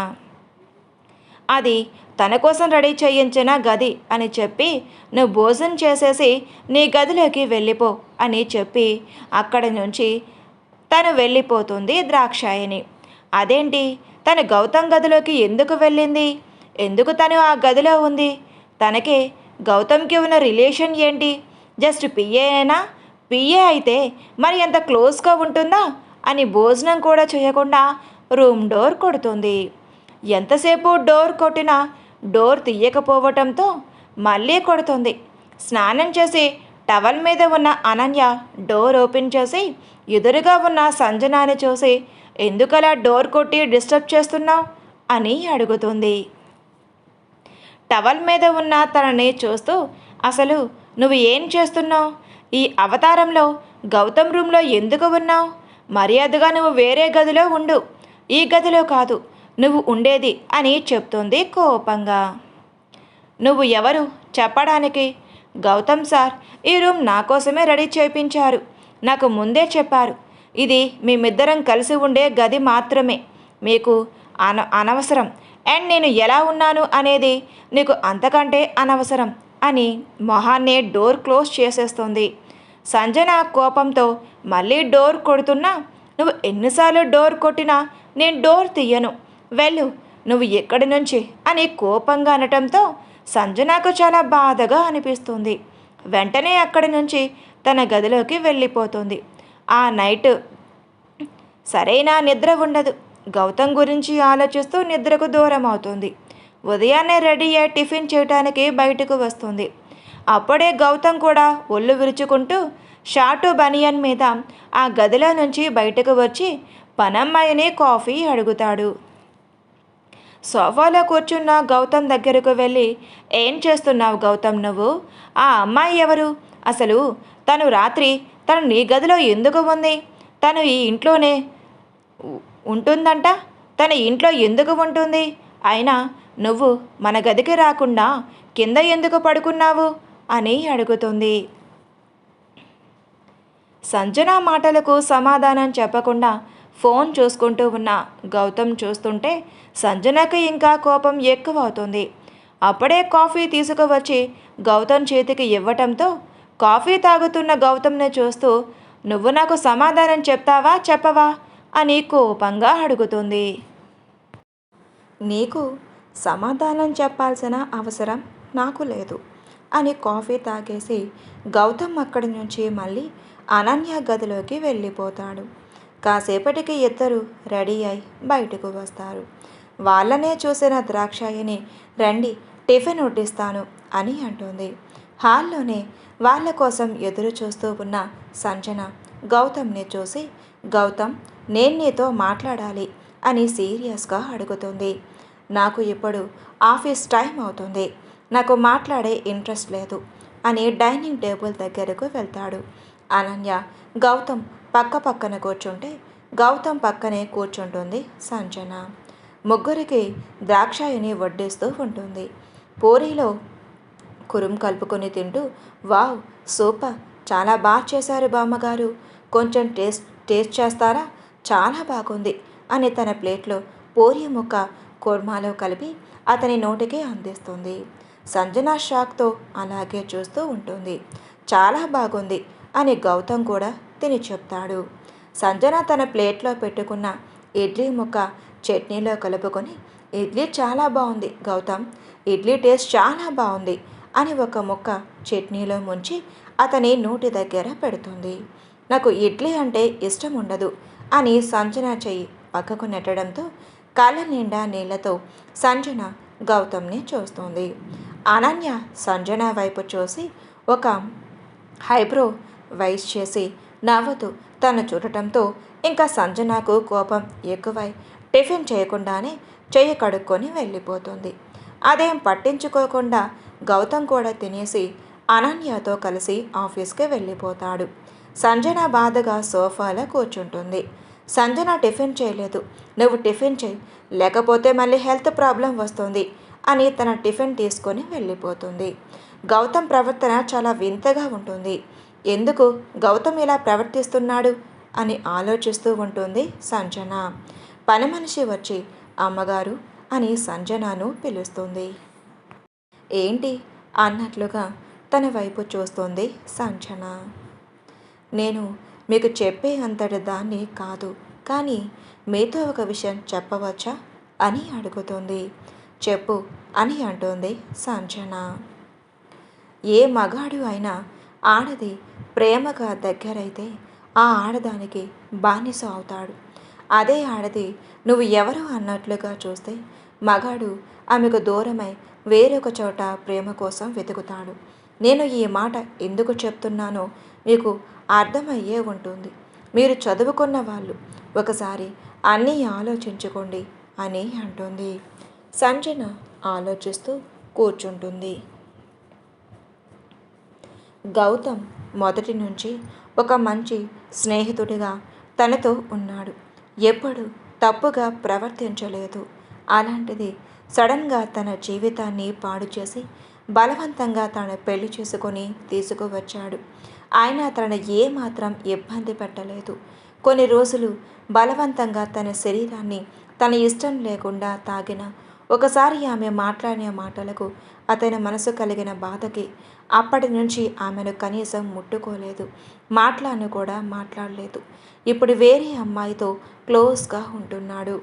అది తన కోసం రెడీ చేయించిన గది అని చెప్పి నువ్వు భోజనం చేసేసి నీ గదిలోకి వెళ్ళిపో అని చెప్పి అక్కడి నుంచి తను వెళ్ళిపోతుంది ద్రాక్షాయిని. అదేంటి, తను గౌతమ్ గదిలోకి ఎందుకు వెళ్ళింది, ఎందుకు తను ఆ గదిలో ఉంది, తనకే గౌతమ్కి ఉన్న రిలేషన్ ఏంటి, జస్ట్ పిఏనా, పిఏ అయితే మరి ఎంత క్లోజ్గా ఉంటుందా అని భోజనం కూడా చేయకుండా రూమ్ డోర్ కొడుతుంది. ఎంతసేపు డోర్ కొట్టినా డోర్ తీయకపోవటంతో మళ్ళీ కొడుతుంది. స్నానం చేసి టవల్ మీద ఉన్న అనన్య డోర్ ఓపెన్ చేసి ఎదురుగా ఉన్న సంజనాని చూసి, ఎందుకలా డోర్ కొట్టి డిస్టర్బ్ చేస్తున్నావు అని అడుగుతుంది. టవల్ మీద ఉన్న తనని చూస్తూ, అసలు నువ్వు ఏం చేస్తున్నావు, ఈ అవతారంలో గౌతమ్ రూమ్లో ఎందుకు ఉన్నావు, మర్యాదగా నువ్వు వేరే గదిలో ఉండు, ఈ గదిలో కాదు నువ్వు ఉండేది అని చెప్తుంది కోపంగా. నువ్వు ఎవరు చెప్పడానికి, గౌతమ్ సార్ ఈ రూమ్ నా కోసమే రెడీ చేయించారు, నాకు ముందే చెప్పారు, ఇది మేమిద్దరం కలిసి ఉండే గది మాత్రమే, మీకు అనవసరం, అండ్ నేను ఎలా ఉన్నాను అనేది నీకు అంతకంటే అనవసరం అని మొహాన్నే డోర్ క్లోజ్ చేసేస్తుంది. సంజన కోపంతో మళ్ళీ డోర్ కొడుతున్నా, నువ్వు ఎన్నిసార్లు డోర్ కొట్టినా నేను డోర్ తీయను, వెళ్ళు నువ్వు ఎక్కడి నుంచి అని కోపంగా అనటంతో సంజనకు చాలా బాధగా అనిపిస్తుంది. వెంటనే అక్కడి నుంచి తన గదిలోకి వెళ్ళిపోతుంది. ఆ నైట్ సరైన నిద్ర ఉండదు. గౌతమ్ గురించి ఆలోచిస్తూ నిద్రకు దూరం అవుతుంది. ఉదయాన్నే రెడీ అయ్యి టిఫిన్ చేయడానికి బయటకు వస్తుంది. అప్పుడే గౌతమ్ కూడా ఒళ్ళు విరుచుకుంటూ షార్టు బనియన్ మీద ఆ గదిలో నుంచి బయటకు వచ్చి పనమ్మాయిని కాఫీ అడుగుతాడు. సోఫాలో కూర్చున్న గౌతమ్ దగ్గరకు వెళ్ళి, ఏం చేస్తున్నావు గౌతమ్ నువ్వు, ఆ అమ్మాయి ఎవరు, అసలు తను రాత్రి నీ గదిలో ఎందుకు ఉంది, తను ఈ ఇంట్లోనే ఉంటుందంట. తన ఇంట్లో ఎందుకు ఉంటుంది? అయినా నువ్వు మన గదికి రాకుండా కింద ఎందుకు పడుకున్నావు అని అడుగుతుంది. సంజన మాటలకు సమాధానం చెప్పకుండా ఫోన్ చూసుకుంటూ ఉన్న గౌతమ్ చూస్తుంటే సంజనకు ఇంకా కోపం ఎక్కువ అవుతుంది. అప్పుడే కాఫీ తీసుకువచ్చి గౌతమ్ చేతికి ఇవ్వటంతో కాఫీ తాగుతున్న గౌతమ్ని చూస్తూ నువ్వు నాకు సమాధానం చెప్తావా చెప్పవా అని కోపంగా అడుగుతుంది. నీకు సమాధానం చెప్పాల్సిన అవసరం నాకు లేదు అని కాఫీ తాగేసి గౌతమ్ అక్కడి నుంచి మళ్ళీ అనన్య గదిలోకి వెళ్ళిపోతాడు. కాసేపటికి ఇద్దరు రెడీ అయి బయటకు వస్తారు. వాళ్ళనే చూసిన ద్రాక్షాయిని రండి టిఫిన్ వడ్డిస్తాను అని అంటుంది. హాల్లోనే వాళ్ళ కోసం ఎదురు చూస్తూ ఉన్న సంజన గౌతమ్ని చూసి గౌతమ్ నేను నీతో మాట్లాడాలి అని సీరియస్గా అడుగుతుంది. నాకు ఇప్పుడు ఆఫీస్ టైం అవుతుంది, నాకు మాట్లాడే ఇంట్రెస్ట్ లేదు అని డైనింగ్ టేబుల్ దగ్గరకు వెళ్తాడు. అనన్య గౌతమ్ పక్క పక్కన కూర్చుంటే గౌతమ్ పక్కనే కూర్చుంటుంది సంజన. ముగ్గురికి ద్రాక్షాయిని వడ్డిస్తూ ఉంటుంది. పూరీలో కురుం కలుపుకొని తింటూ వావ్ సూపర్, చాలా బాగా చేశారు బామ్మగారు, కొంచెం టేస్ట్ చేస్తారా, చాలా బాగుంది అని తన ప్లేట్లో పూరీ ముక్క కుర్మాలో కలిపి అతని నోటికి అందిస్తుంది. సంజన షాక్తో అలాగే చూస్తూ ఉంటుంది. చాలా బాగుంది అని గౌతమ్ కూడా తిని చెప్తాడు. సంజన తన ప్లేట్లో పెట్టుకున్న ఇడ్లీ ముక్క చట్నీలో కలుపుకొని ఇడ్లీ చాలా బాగుంది గౌతమ్, ఇడ్లీ టేస్ట్ చాలా బాగుంది అని ఒక ముక్క చట్నీలో ముంచి అతని నోటి దగ్గర పెడుతుంది. నాకు ఇడ్లీ అంటే ఇష్టం ఉండదు అని సంజన చెయ్యి పక్కకు నెట్టడంతో కళ్ళ నిండా నీళ్లతో సంజన గౌతమ్ని చూస్తుంది. అనన్య సంజన వైపు చూసి ఒక హైబ్రో వైస్ చేసి నవ్వుతూ తను చూడటంతో ఇంకా సంజనకు కోపం ఎక్కువై టిఫిన్ చేయకుండానే చెయ్యి కడుక్కొని వెళ్ళిపోతుంది. అదేం పట్టించుకోకుండా గౌతమ్ కూడా తినేసి అనన్యతో కలిసి ఆఫీస్కి వెళ్ళిపోతాడు. సంజన బాధగా సోఫాలో కూర్చుంటుంది. సంజన టిఫిన్ చేయలేదు, నువ్వు టిఫిన్ చేయి లేకపోతే మళ్ళీ హెల్త్ ప్రాబ్లం వస్తుంది అని తన టిఫిన్ తీసుకొని వెళ్ళిపోతుంది. గౌతమ్ ప్రవర్తన చాలా వింతగా ఉంటుంది. ఎందుకు గౌతమ్ ఇలా ప్రవర్తిస్తున్నాడు అని ఆలోచిస్తూ ఉంటుంది సంజన. పని మనిషి వచ్చి అమ్మగారు అని సంజనను పిలుస్తుంది. ఏంటి అన్నట్లుగా తన వైపు చూస్తుంది సంజన. నేను మీకు చెప్పే అంతటి దాన్ని కాదు, కానీ మీతో ఒక విషయం చెప్పవచ్చా అని అడుగుతుంది. చెప్పు అని అంటుంది సంజన. ఏ మగాడు అయినా ఆడది ప్రేమగా దగ్గరైతే ఆ ఆడదానికి బానిస అవుతాడు. అదే ఆడది నువ్వు ఎవరు అన్నట్లుగా చూస్తే మగాడు ఆమెకు దూరమై వేరొక చోట ప్రేమ కోసం వెతుకుతాడు. నేను ఈ మాట ఎందుకు చెప్తున్నానో మీకు అర్థమయ్యే ఉంటుంది. మీరు చదువుకున్న వాళ్ళు, ఒకసారి అన్నీ ఆలోచించుకోండి అని అంటుంది. సంజన ఆలోచిస్తూ కూర్చుంటుంది. గౌతమ్ మొదటి నుంచి ఒక మంచి స్నేహితుడిగా తనతో ఉన్నాడు. ఎప్పుడు తప్పుగా ప్రవర్తించలేదు. అలాంటిది సడన్గా తన జీవితాన్ని పాడు చేసి బలవంతంగా తను పెళ్లి చేసుకొని తీసుకువచ్చాడు. ఆయన తనను ఏమాత్రం ఇబ్బంది పెట్టలేదు. కొన్ని రోజులు బలవంతంగా తన శరీరాన్ని తన ఇష్టం లేకుండా తాగిన ఒకసారి ఆమె మాట్లాడిన మాటలకు అతని మనసు కలిగిన బాధకి అప్పటి నుంచి ఆమెను కనీసం ముట్టుకోలేదు, కూడా మాట్లాడలేదు. ఇప్పుడు వేరే అమ్మాయితో క్లోజ్గా ఉంటున్నాడు.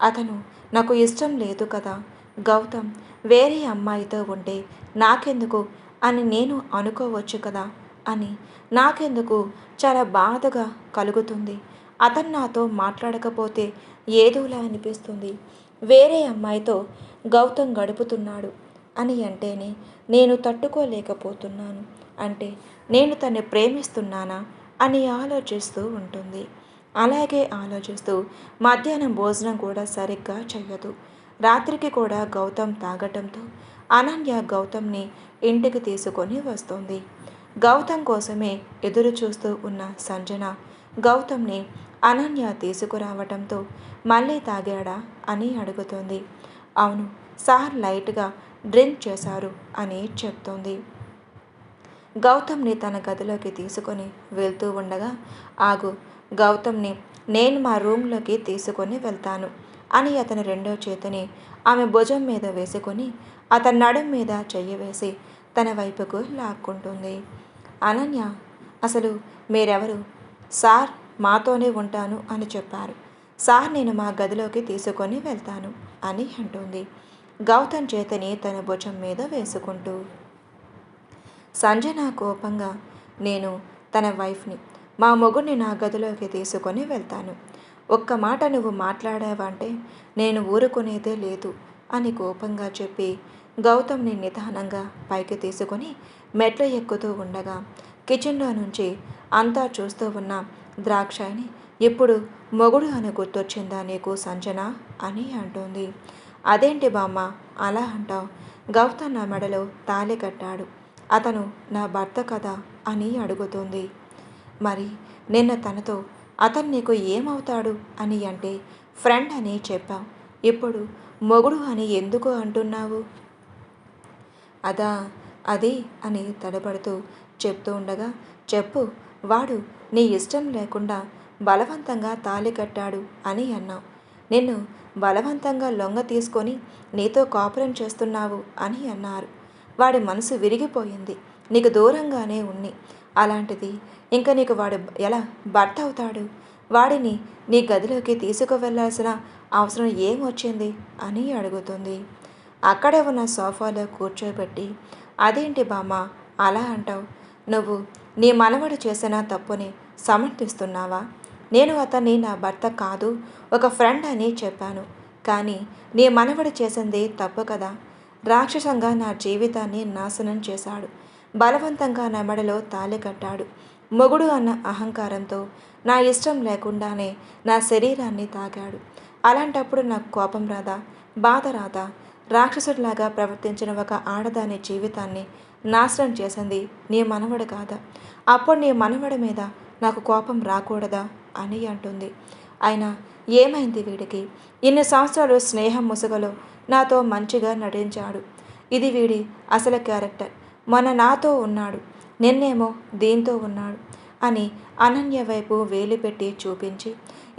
అతను నాకు ఇష్టం లేదు కదా గౌతమ్, వేరే అమ్మాయితో ఉంటే నాకెందుకు అని నేను అనుకోవచ్చు కదా అని నాకెందుకు చాలా బాధగా కలుగుతుంది. అతను నాతో మాట్లాడకపోతే ఏదోలా అనిపిస్తుంది. వేరే అమ్మాయితో గౌతమ్ గడుపుతున్నాడు అని అంటేనే నేను తట్టుకోలేకపోతున్నాను. అంటే నేను తన్ని ప్రేమిస్తున్నానా అని ఆలోచిస్తూ ఉంటుంది. అలాగే ఆలోచిస్తూ మధ్యాహ్నం భోజనం కూడా సరిగ్గా చెయ్యదు. రాత్రికి కూడా గౌతమ్ తాగటంతో అనన్య గౌతమ్ని ఇంటికి తీసుకొని వస్తుంది. గౌతమ్ కోసమే ఎదురు చూస్తూ ఉన్న సంజన గౌతమ్ని అనన్య తీసుకురావటంతో మళ్ళీ తాగాడా అని అడుగుతుంది. అవును, సార్ లైట్గా డ్రింక్ చేశారు అని చెప్తోంది. గౌతమ్ని తన గదిలోకి తీసుకొని వెళ్తూ ఉండగా, ఆగు, గౌతమ్ని నేను మా రూమ్లోకి తీసుకొని వెళ్తాను అని అతని రెండో చేతిని ఆమె భుజం మీద వేసుకొని అతని నడుం మీద చెయ్యి వేసి తన వైపుకు లాక్కుంటుంది. అనన్య, అసలు మీరెవరు? సార్ మాతోనే ఉంటాను అని చెప్పారు. సార్ నేను మా గదిలోకి తీసుకొని వెళ్తాను అని అంటుంది, గౌతమ్ చేతిని తన భుజం మీద వేసుకుంటూ. సంజన కోపంగా, నేను తన వైఫ్ని, మా మొగుడిని నా గదిలోకి తీసుకొని వెళ్తాను. ఒక్క మాట నువ్వు మాట్లాడావంటే నేను ఊరుకునేదే లేదు అని కోపంగా చెప్పి గౌతమ్ని నిదానంగా పైకి తీసుకొని మెట్లు ఎక్కుతూ ఉండగా కిచెన్లో నుంచి అంతా చూస్తూ ఉన్న ద్రాక్షాయిని, ఇప్పుడు మొగుడు అని గుర్తొచ్చిందా నీకు సంజన అని అంటుంది. అదేంటి బామ్మ అలా అంటావు? గౌతమ్ నా మెడలో తాళి కట్టాడు, అతను నా భర్త కదా అని అడుగుతుంది. మరి నిన్న తనతో అతను నీకు ఏమవుతాడు అని అంటే ఫ్రెండ్ అని చెప్పావు, ఇప్పుడు మొగుడు అని ఎందుకు అంటున్నావు? అదా, అది అని తడబడుతూ చెప్తూ ఉండగా, చెప్పు, వాడు నీ ఇష్టం లేకుండా బలవంతంగా తాళి కట్టాడు అని అన్నావు. నిన్ను బలవంతంగా లొంగ తీసుకొని నీతో కాపురం చేస్తున్నావు అని అన్నారు. వాడి మనసు విరిగిపోయింది, నీకు దూరంగానే ఉన్ని. అలాంటిది ఇంకా నీకు వాడు ఎలా భర్త అవుతాడు? వాడిని నీ గదిలోకి తీసుకువెళ్లాల్సిన అవసరం ఏమొచ్చింది అని అడుగుతుంది. అక్కడే ఉన్న సోఫాలో కూర్చోబెట్టి, అదేంటి బామ్మ అలా అంటావు? నువ్వు నీ మనవడు చేసిన తప్పుని సమర్థిస్తున్నావా? నేను అతన్ని నా భర్త కాదు, ఒక ఫ్రెండ్ అని చెప్పాను. కానీ నీ మనవడు చేసింది తప్పు కదా. రాక్షసంగా నా జీవితాన్ని నాశనం చేశాడు, బలవంతంగా నా మెడలో తాళి కట్టాడు. మొగుడు అన్న అహంకారంతో నా ఇష్టం లేకుండానే నా శరీరాన్ని తాగాడు. అలాంటప్పుడు నాకు కోపం రాదా, బాధ రాదా? రాక్షసుడిలాగా ప్రవర్తించిన ఒక ఆడదాని జీవితాన్ని నాశనం చేసింది నీ మనవడు కాదా? అప్పుడు నీ మనవడి మీద నాకు కోపం రాకూడదా అని అంటుంది. అయినా ఏమైంది వీడికి? ఇన్ని సంవత్సరాలు స్నేహం ముసుగులో నాతో మంచిగా నటించాడు. ఇది వీడి అసలు క్యారెక్టర్. మొన్న నాతో ఉన్నాడు, నిన్నేమో దీంతో ఉన్నాడు అని అనన్య వైపు వేలు పెట్టి చూపించి,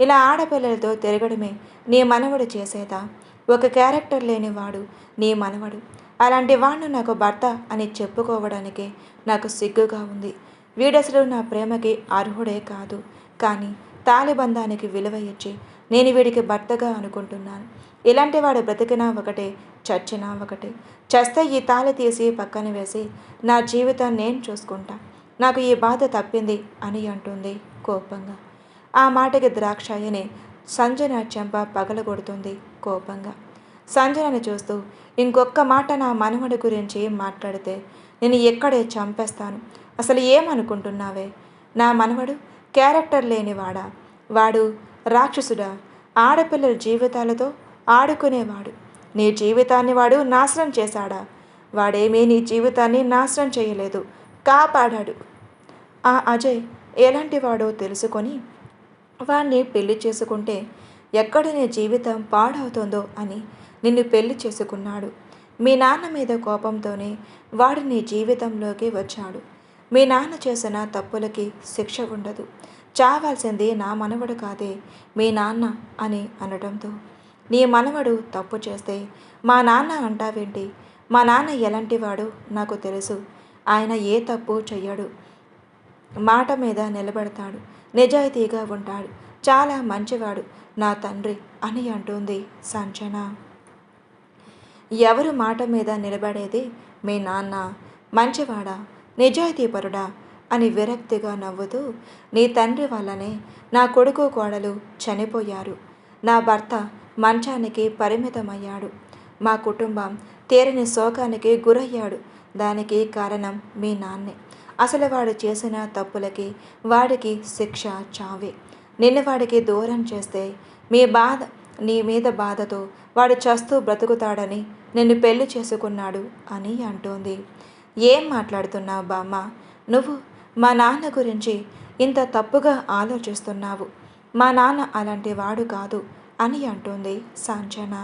ఇలా ఆడపిల్లలతో తిరగడమే నీ మనవడు చేసేదా? ఒక క్యారెక్టర్ లేనివాడు నీ మనవడు. అలాంటి వాణ్ణి నాకు భర్త అని చెప్పుకోవడానికే నాకు సిగ్గుగా ఉంది. వీడసలు నా ప్రేమకి అర్హుడే కాదు. కానీ తాలిబంధానికి విలువ ఇచ్చి నేను వీడికి భర్తగా అనుకుంటున్నాను. ఇలాంటి వాడు బ్రతికినా ఒకటే, చచ్చినా ఒకటే. చస్తే ఈ తాళి తీసి పక్కన వేసి నా జీవితాన్ని నేను చూసుకుంటా. నాకు ఈ బాధ తప్పింది అని అంటుంది కోపంగా. ఆ మాటకి ద్రాక్షాయని సంజన చెంప పగలగొడుతుంది కోపంగా. సంజనని చూస్తూ, ఇంకొక్క మాట నా మనవడి గురించి మాట్లాడితే నేను ఎక్కడే చంపేస్తాను. అసలు ఏమనుకుంటున్నావే? నా మనవడు క్యారెక్టర్ లేనివాడా? వాడు రాక్షసుడా? ఆడపిల్లల జీవితాలతో ఆడుకునేవాడు. నీ జీవితాన్ని వాడు నాశనం చేశాడా? వాడేమీ నీ జీవితాన్ని నాశనం చేయలేదు, కాపాడాడు. ఆ అజయ్ ఎలాంటి వాడో తెలుసుకొని వాణ్ణి పెళ్లి చేసుకుంటే ఎక్కడ నీ జీవితం పాడవుతుందో అని నిన్ను పెళ్లి చేసుకున్నాడు. మీ నాన్న మీద కోపంతోనే వాడు నీ జీవితంలోకి వచ్చాడు. మీ నాన్న చేసిన తప్పులకి శిక్ష ఉండదు. చావాల్సింది నా మనవడు కాదే, మీ నాన్న అని అనడంతో, నీ మనవడు తప్పు చేస్తే మా నాన్న అంటావేంటి? మా నాన్న ఎలాంటివాడు నాకు తెలుసు. ఆయన ఏ తప్పు చెయ్యడు, మాట మీద నిలబడతాడు, నిజాయితీగా ఉంటాడు, చాలా మంచివాడు నా తండ్రి అని అంటుంది సంజన. ఎవరు మాట మీద నిలబడేది? మీ నాన్న మంచివాడా, నిజాయితీపరుడా అని విరక్తిగా నవ్వుతూ, నీ తండ్రి వల్లనే నా కొడుకు కోడలు చనిపోయారు. నా భర్త మంచానికి పరిమితమయ్యాడు. మా కుటుంబం తీరని శోకానికి గురయ్యాడు. దానికి కారణం మీ నాన్నే. అసలు వాడు చేసిన తప్పులకి వాడికి శిక్ష చావే. నిన్ను వాడికి దూరం చేస్తే నీ మీద బాధతో వాడు చస్తూ బ్రతుకుతాడని నిన్ను పెళ్లి చేసుకున్నాడు అని అంటోంది. ఏం మాట్లాడుతున్నావు బామ్మ? నువ్వు మా నాన్న గురించి ఇంత తప్పుగా ఆలోచిస్తున్నావు? మా నాన్న అలాంటి వాడు కాదు అని అంటుంది సంజన.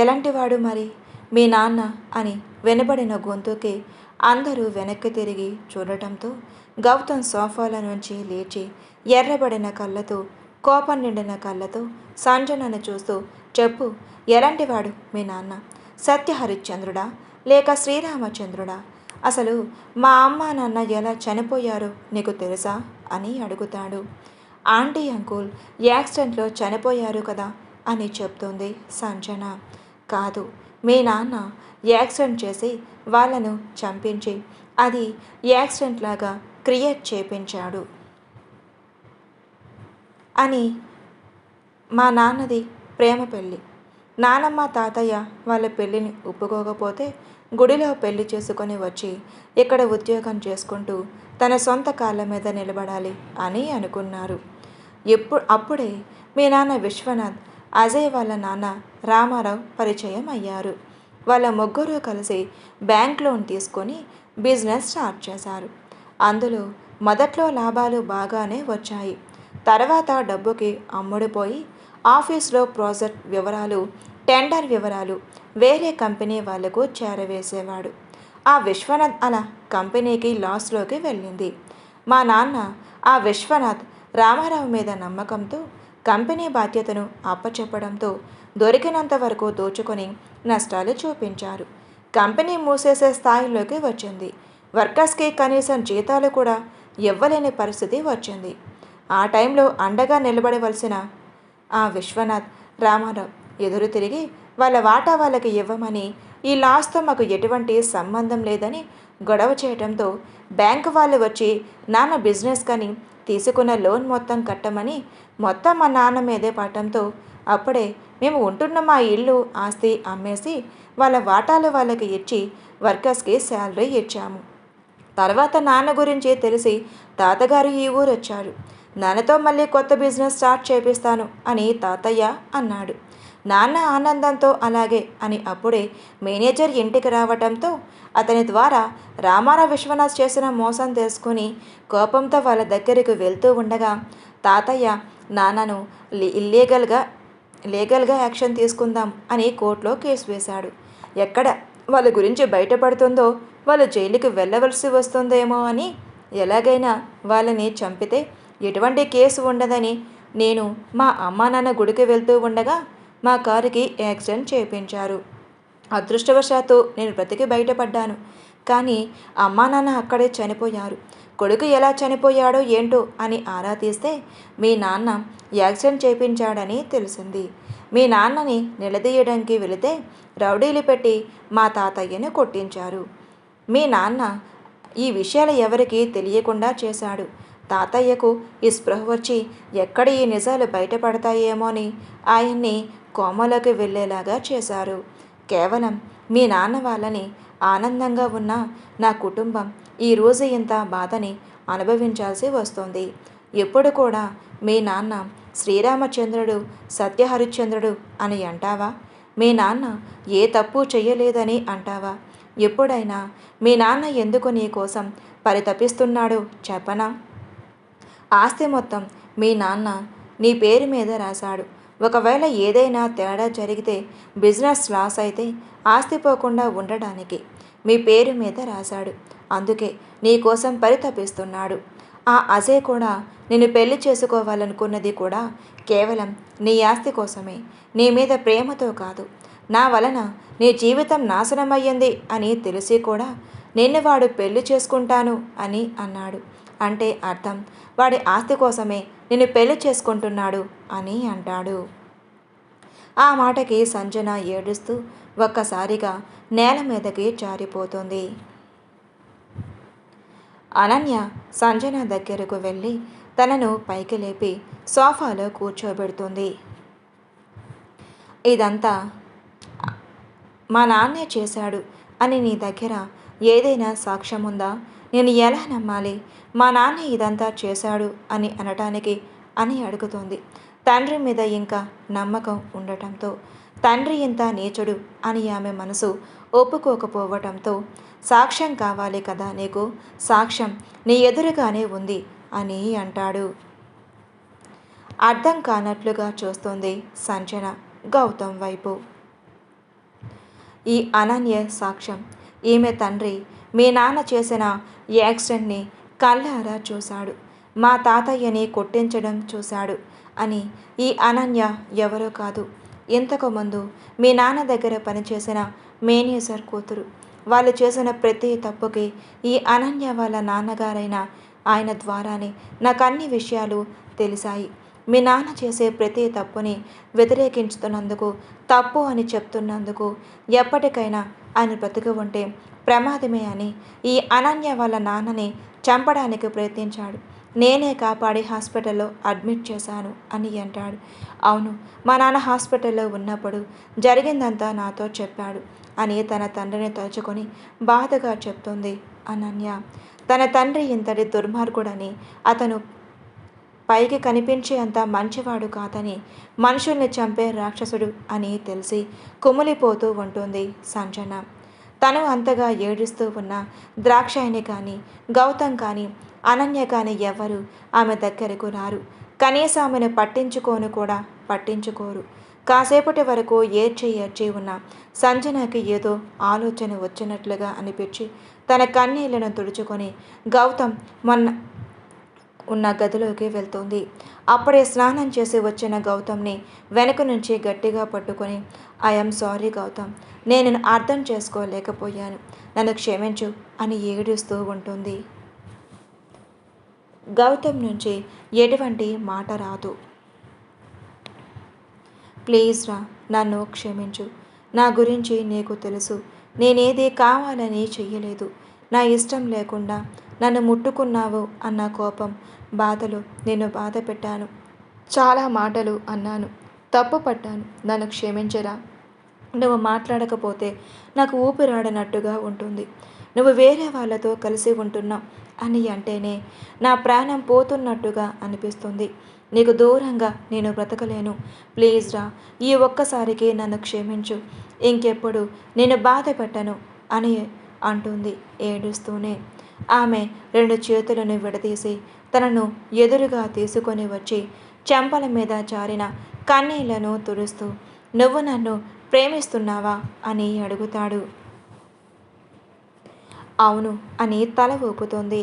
ఎలాంటివాడు మరి మీ నాన్న అని వినబడిన గొంతుకి అందరూ వెనక్కి తిరిగి చూడటంతో గౌతమ్ సోఫాల నుంచి లేచి ఎర్రబడిన కళ్ళతో, కోపం నిండిన కళ్ళతో సంజనను చూస్తూ, చెప్పు, ఎలాంటివాడు మీ నాన్న? సత్యహరిశ్చంద్రుడా లేక శ్రీరామచంద్రుడా? అసలు మా అమ్మ నాన్న ఎలా చనిపోయారో నీకు తెలుసా అని అడుగుతాడు. ఆంటీ అంకుల్ యాక్సిడెంట్లో చనిపోయారు కదా అని చెప్తుంది సంజన. కాదు, మీ నాన్న యాక్సిడెంట్ చేసి వాళ్ళను చంపించి అది యాక్సిడెంట్ లాగా క్రియేట్ చేపించాడు అని. మా నాన్నది ప్రేమ పెళ్ళి. నానమ్మ తాతయ్య వాళ్ళ పెళ్ళిని ఒప్పుకోకపోతే గుడిలో పెళ్లి చేసుకొని వచ్చి ఇక్కడ ఉద్యోగం చేసుకుంటూ తన సొంత కాళ్ళ మీద నిలబడాలి అని అనుకున్నారు. అప్పుడే మీ నాన్న విశ్వనాథ్, అజయ్ వాళ్ళ నాన్న రామారావు పరిచయం అయ్యారు. వాళ్ళ ముగ్గురు కలిసి బ్యాంక్ లోన్ తీసుకొని బిజినెస్ స్టార్ట్ చేశారు. అందులో మొదట్లో లాభాలు బాగానే వచ్చాయి. తర్వాత డబ్బుకి అమ్ముడుపోయి ఆఫీస్లో ప్రాజెక్ట్ వివరాలు, టెండర్ వివరాలు వేరే కంపెనీ వాళ్లకు చేరవేసేవాడు. ఆ విశ్వనాథ్ అలా కంపెనీకి లాస్లోకి వెళ్ళింది. మా నాన్న ఆ విశ్వనాథ్ రామారావు మీద నమ్మకంతో కంపెనీ బాధ్యతను అప్పచెప్పడంతో దొరికినంత వరకు దోచుకొని నష్టాలు చూపించారు. కంపెనీ మూసేసే స్థాయిలోకి వచ్చింది. వర్కర్స్కి కనీసం జీతాలు కూడా ఇవ్వలేని పరిస్థితి వచ్చింది. ఆ టైంలో అండగా నిలబడవలసిన ఆ విశ్వనాథ్ రామారావు ఎదురు తిరిగి వాళ్ళ వాటా వాళ్ళకి ఇవ్వమని, ఈ లాస్తో మాకు ఎటువంటి సంబంధం లేదని గొడవ చేయడంతో బ్యాంకు వాళ్ళు వచ్చి నాన్న బిజినెస్ కని తీసుకున్న లోన్ మొత్తం కట్టమని మొత్తం మా నాన్న మీదే పడటంతో అప్పుడే మేము ఉంటున్న మా ఇల్లు, ఆస్తి అమ్మేసి వాళ్ళ వాటాలు వాళ్ళకి ఇచ్చి వర్కర్స్కి శాలరీ ఇచ్చాము. తర్వాత నాన్న గురించి తెలిసి తాతగారు ఈ ఊరు వచ్చారు. నాన్నతో మళ్ళీ కొత్త బిజినెస్ స్టార్ట్ చేపిస్తాను అని తాతయ్య అన్నాడు. నాన్న ఆనందంతో అలాగే అని అప్పుడే మేనేజర్ ఇంటికి రావటంతో అతని ద్వారా రామారావు విశ్వనాథ్ చేసిన మోసం తెలుసుకుని కోపంతో వాళ్ళ దగ్గరికి వెళ్తూ ఉండగా తాతయ్య నాన్నను లీగల్గా యాక్షన్ తీసుకుందాం అని కోర్టులో కేసు వేశాడు. ఎక్కడ వాళ్ళ గురించి బయటపడుతుందో వాళ్ళు జైలుకి వెళ్ళవలసి వస్తుందేమో అని, ఎలాగైనా వాళ్ళని చంపితే ఎటువంటి కేసు ఉండదని నేను మా అమ్మా నాన్న గుడికి వెళ్తూ ఉండగా మా కారుకి యాక్సిడెంట్ చేయించారు. అదృష్టవశాత్తు నేను బ్రతికి బయటపడ్డాను. కానీ అమ్మా నాన్న అక్కడే చనిపోయారు. కొడుకు ఎలా చనిపోయాడో ఏంటో అని ఆరా తీస్తే మీ నాన్న యాక్సిడెంట్ చేయించాడని తెలిసింది. మీ నాన్నని నిలదీయడానికి వెళితే రౌడీలు పెట్టి మా తాతయ్యను కొట్టించారు. మీ నాన్న ఈ విషయాలు ఎవరికీ తెలియకుండా చేశాడు. తాతయ్యకు ఈ స్పృహ వచ్చి ఎక్కడ ఈ నిజాలు బయటపడతాయేమో అని ఆయన్ని కోమలోకి వెళ్ళేలాగా చేశారు. కేవలం మీ నాన్న వాళ్ళని ఆనందంగా ఉన్న నా కుటుంబం ఈరోజు ఇంత బాధని అనుభవించాల్సి వస్తుంది. ఎప్పుడు కూడా మీ నాన్న శ్రీరామచంద్రుడు, సత్యహరిశ్చంద్రుడు అని అంటావా? మీ నాన్న ఏ తప్పు చెయ్యలేదని అంటావా? ఎప్పుడైనా మీ నాన్న ఎందుకు నీ కోసం పరితపిస్తున్నాడో చెప్పనా? ఆస్తి మొత్తం మీ నాన్న నీ పేరు మీద రాశాడు. ఒకవేళ ఏదైనా తేడా జరిగితే, బిజినెస్ లాస్ అయితే ఆస్తి పోకుండా ఉండడానికి మీ పేరు మీద రాశాడు. అందుకే నీ కోసం పరితపిస్తున్నాడు. ఆ అజయ్ కూడా నిన్ను పెళ్లి చేసుకోవాలనుకున్నది కూడా కేవలం నీ ఆస్తి కోసమే, నీ మీద ప్రేమతో కాదు. నా వలన నీ జీవితం నాశనమయ్యింది అని తెలిసి కూడా నిన్ను వాడు పెళ్లి చేసుకుంటాను అని అన్నాడు. అంటే అర్థం వాడి ఆస్తి కోసమే నిన్ను పెళ్లి చేసుకుంటున్నాడు అని అంటాడు. ఆ మాటకి సంజన ఏడుస్తూ ఒక్కసారిగా నేల మీదకి జారిపోతుంది. అనన్య సంజన దగ్గరకు వెళ్ళి తనను పైకి లేపి సోఫాలో కూర్చోబెడుతుంది. ఇదంతా మా నాన్నే చేశాడు అని నీ దగ్గర ఏదైనా సాక్ష్యం ఉందా? నేను ఎలా నమ్మాలి మా నాన్న ఇదంతా చేశాడు అని అనటానికి అని అడుగుతుంది. తండ్రి మీద ఇంకా నమ్మకం ఉండటంతో తండ్రి ఇంత నీచుడు అని ఆమె మనసు ఒప్పుకోకపోవటంతో, సాక్ష్యం కావాలి కదా నీకు, సాక్ష్యం నీ ఎదురుగానే ఉంది అని అంటాడు. అర్థం కానట్లుగా చూస్తుంది సంజన గౌతమ్ వైపు. ఈ అనన్య సాక్ష్యం, ఈమె తండ్రి మీ నాన్న చేసిన యాక్సిడెంట్ని కళ్ళారా చూశాడు, మా తాతయ్యని కొట్టించడం చూశాడు అని. ఈ అనన్య ఎవరో కాదు, ఇంతకుముందు మీ నాన్న దగ్గర పనిచేసిన మేనేజర్ కూతురు. వాళ్ళు చేసిన ప్రతి తప్పుకి ఈ అనన్య వాళ్ళ నాన్నగారైన ఆయన ద్వారానే నాకు అన్ని విషయాలు తెలిసాయి. మీ నాన్న చేసే ప్రతి తప్పుని వ్యతిరేకించుతున్నందుకు, తప్పు అని చెప్తున్నందుకు, ఎప్పటికైనా ఆయన బ్రతికి ఉంటే ప్రమాదమే అని ఈ అనన్య వాళ్ళ నాన్నని చంపడానికి ప్రయత్నించాడు. నేనే కాపాడి హాస్పిటల్లో అడ్మిట్ చేశాను అని అంటాడు. అవును, మా నాన్న హాస్పిటల్లో ఉన్నప్పుడు జరిగిందంతా నాతో చెప్పాడు అని తన తండ్రిని తలుచుకొని బాధగా చెప్తుంది అనన్య. తన తండ్రి ఇంతటి దుర్మార్గుడని, అతను పైకి కనిపించే అంత మంచివాడు కాదని, మనుషుల్ని చంపే రాక్షసుడు అని తెలిసి కుమిలిపోతూ ఉంటుంది సంజన. తను అంతగా ఏడుస్తూ ఉన్న ద్రాక్షాయిని కానీ, గౌతమ్ కానీ, అనన్య కానీ ఎవరు ఆమె దగ్గరకు రారు. కనీసం ఆమెను పట్టించుకోరు. కాసేపటి వరకు ఏడ్చి ఉన్న సంజనకి ఏదో ఆలోచన వచ్చినట్లుగా అనిపించి తన కన్నీళ్లను తుడుచుకొని గౌతమ్ మొన్న ఉన్న గదిలోకి వెళ్తుంది. అప్పుడే స్నానం చేసి వచ్చిన గౌతమ్ని వెనక నుంచి గట్టిగా పట్టుకొని, ఐఎమ్ సారీ గౌతమ్, నేను అర్థం చేసుకోలేకపోయాను, నన్ను క్షమించు అని ఏడుస్తూ ఉంటుంది. గౌతమ్ నుంచి ఎటువంటి మాట రాదు. ప్లీజ్ రా, నన్ను క్షమించు, నా గురించి నీకు తెలుసు, నేనేది కావాలని చెయ్యలేదు, నా ఇష్టం లేకుండా నన్ను ముట్టుకున్నావు అన్న కోపం, బాధలు నిన్ను బాధ పెట్టాను, చాలా మాటలు అన్నాను, తప్పు పట్టాను, నన్ను క్షమించరా. నువ్వు మాట్లాడకపోతే నాకు ఊపిరాడనట్టుగా ఉంటుంది, నువ్వు వేరే వాళ్ళతో కలిసి ఉంటున్నావు అని అంటేనే నా ప్రాణం పోతున్నట్టుగా అనిపిస్తుంది, నీకు దూరంగా నేను బ్రతకలేను, ప్లీజ్ రా, ఈ ఒక్కసారికి నన్ను క్షమించు, ఇంకెప్పుడు నేను బాధ పెట్టను అని అంటుంది ఏడుస్తూనే. ఆమె 2 చేతులను విడదీసి తనను ఎదురుగా తీసుకొని వచ్చి చెంపల మీద జారిన కన్నీళ్లను తుడుస్తూ, నువ్వు నన్ను ప్రేమిస్తున్నావా అని అడుగుతాడు. అవును అని తల ఊపుతుంది.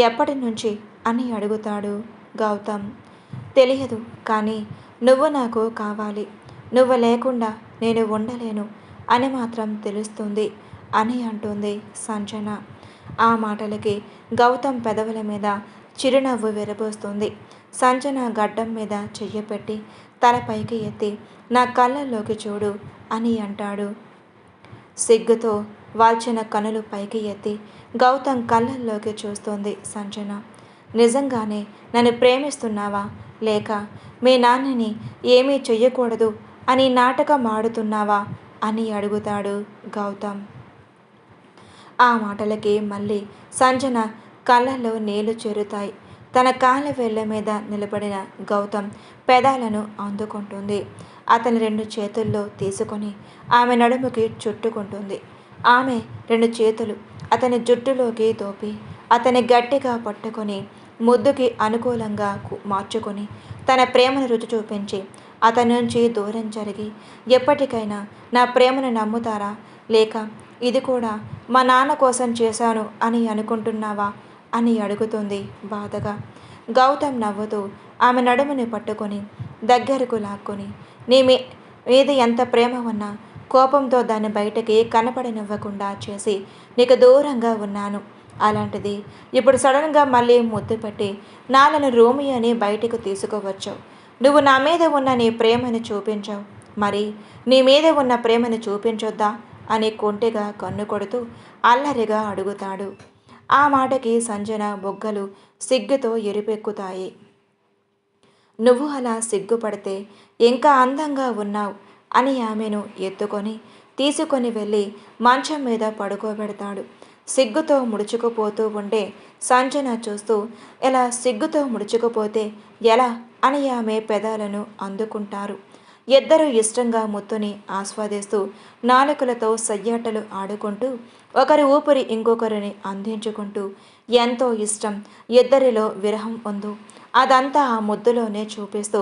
ఎప్పటి నుంచి అని అడుగుతాడు గౌతమ్. తెలియదు, కానీ నువ్వు నాకు కావాలి, నువ్వు లేకుండా నేను ఉండలేను అని మాత్రం తెలుస్తుంది అని అంటుంది సంజన. ఆ మాటలకి గౌతమ్ పెదవుల మీద చిరునవ్వు విరబోస్తుంది. సంజన గడ్డం మీద చెయ్యి పెట్టి తలపైకి ఎత్తి, నా కళ్ళల్లోకి చూడు అని అంటాడు. సిగ్గుతో వాల్చిన కనులు పైకి ఎత్తి గౌతమ్ కళ్ళల్లోకి చూస్తుంది సంజన. నిజంగానే నన్ను ప్రేమిస్తున్నావా, లేక మీ నాన్నని ఏమీ చెయ్యకూడదు అని నాటకం ఆడుతున్నావా అని అడుగుతాడు గౌతమ్. ఆ మాటలకి మళ్ళీ సంజన కళ్ళల్లో నీళ్లు చేరుతాయి. తన కాళ్ళ వేళ్ళ మీద నిలబడిన గౌతమ్ పెదాలను అందుకుంటుంది. అతని 2 చేతుల్లో తీసుకొని ఆమె నడుముకి చుట్టుకుంటుంది. ఆమె 2 చేతులు అతని జుట్టులోకి దోపి అతని గట్టిగా పట్టుకొని ముద్దుకి అనుకూలంగా మార్చుకొని తన ప్రేమను రుచి చూపించి అతని నుంచి దూరం జరిగి, ఎప్పటికైనా నా ప్రేమను నమ్ముతారా, లేక ఇది కూడా మా నాన్న కోసం చేశాను అని అనుకుంటున్నావా అని అడుగుతుంది బాధగా. గౌతమ్ నవ్వుతూ ఆమె నడుముని పట్టుకొని దగ్గరకు లాక్కొని, నీ మీద ఎంత ప్రేమ ఉన్నా కోపంతో దాన్ని బయటకి కనపడనివ్వకుండా చేసి నీకు దూరంగా ఉన్నాను, అలాంటిది ఇప్పుడు సడన్గా మళ్ళీ ముద్దు పెట్టి నాలను రోమియోని బయటకు తీసుకువచ్చావు. నువ్వు నా మీద ఉన్న నీ ప్రేమను చూపించావు, మరి నీ మీద ఉన్న ప్రేమను చూపించొద్దా అని కొంటెగా కన్ను కొడుతూ అల్లరిగా అడుగుతాడు. ఆ మాటకి సంజన బొగ్గలు సిగ్గుతో ఎరుపెక్కుతాయి. నువ్వు అలా సిగ్గుపడితే ఇంకా అందంగా ఉన్నావు అని ఆమెను ఎత్తుకొని తీసుకొని వెళ్ళి మంచం మీద పడుకోబెడతాడు. సిగ్గుతో ముడుచుకుపోతూ ఉండే సంజన చూస్తూ, ఎలా సిగ్గుతో ముడుచుకుపోతే ఎలా అని ఆమె పెదాలను అందుకుంటారు. ఇద్దరూ ఇష్టంగా ముద్దుని ఆస్వాదిస్తూ నాలుకలతో సయ్యాటలు ఆడుకుంటూ ఒకరి ఊపిరి ఇంకొకరిని అందించుకుంటూ ఎంతో ఇష్టం ఇద్దరిలో విరహం ఉందో అదంతా ఆ ముద్దులోనే చూపిస్తూ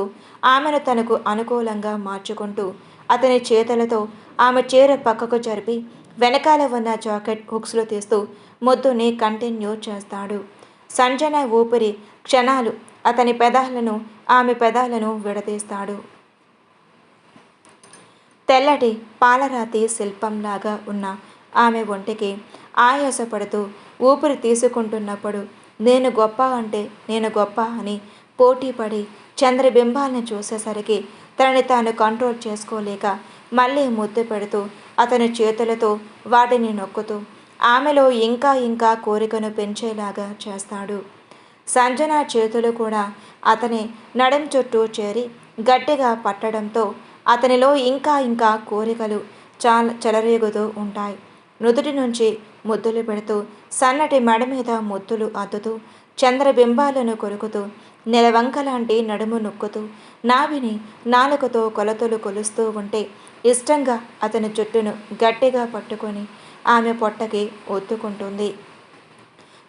ఆమెను తనకు అనుకూలంగా మార్చుకుంటూ అతని చేతులతో ఆమె చీర పక్కకు జరిపి వెనకాల ఉన్న జాకెట్ హుక్స్లో తీస్తూ ముద్దుని కంటిన్యూ చేస్తాడు. సంజన ఊపిరి క్షణాలు అతని పెదాలను ఆమె పెదాలను విడదీస్తాడు. తెల్లటి పాలరాతి శిల్పంలాగా ఉన్న ఆమె ఒంటికి ఆయాసపడుతూ ఊపిరి తీసుకుంటున్నప్పుడు నేను గొప్ప అంటే నేను గొప్ప అని పోటీపడి చంద్రబింబాల్ని చూసేసరికి తనని తాను కంట్రోల్ చేసుకోలేక మళ్ళీ ముద్దు పెడుతూ అతని చేతులతో వాటిని నొక్కుతూ ఆమెలో ఇంకా ఇంకా కోరికను పెంచేలాగా చేస్తాడు. సంజన చేతులు కూడా అతని నడుం చుట్టూ చేరి గట్టిగా పట్టడంతో అతనిలో ఇంకా ఇంకా కోరికలు చెలరేగుతూ ఉంటాయి. నుదుటి నుంచి ముద్దులు పెడుతూ సన్నటి మెడ మీద ముద్దులు అద్దుతూ చంద్రబింబాలను కొరుకుతూ నెలవంకలాంటి నడుము నొక్కుతూ నాభిని నాలుకతో కొలతలు కొలుస్తూ ఉంటే ఇష్టంగా అతని జుట్టును గట్టిగా పట్టుకొని ఆమె పొట్టకి ఒత్తుకుంటుంది.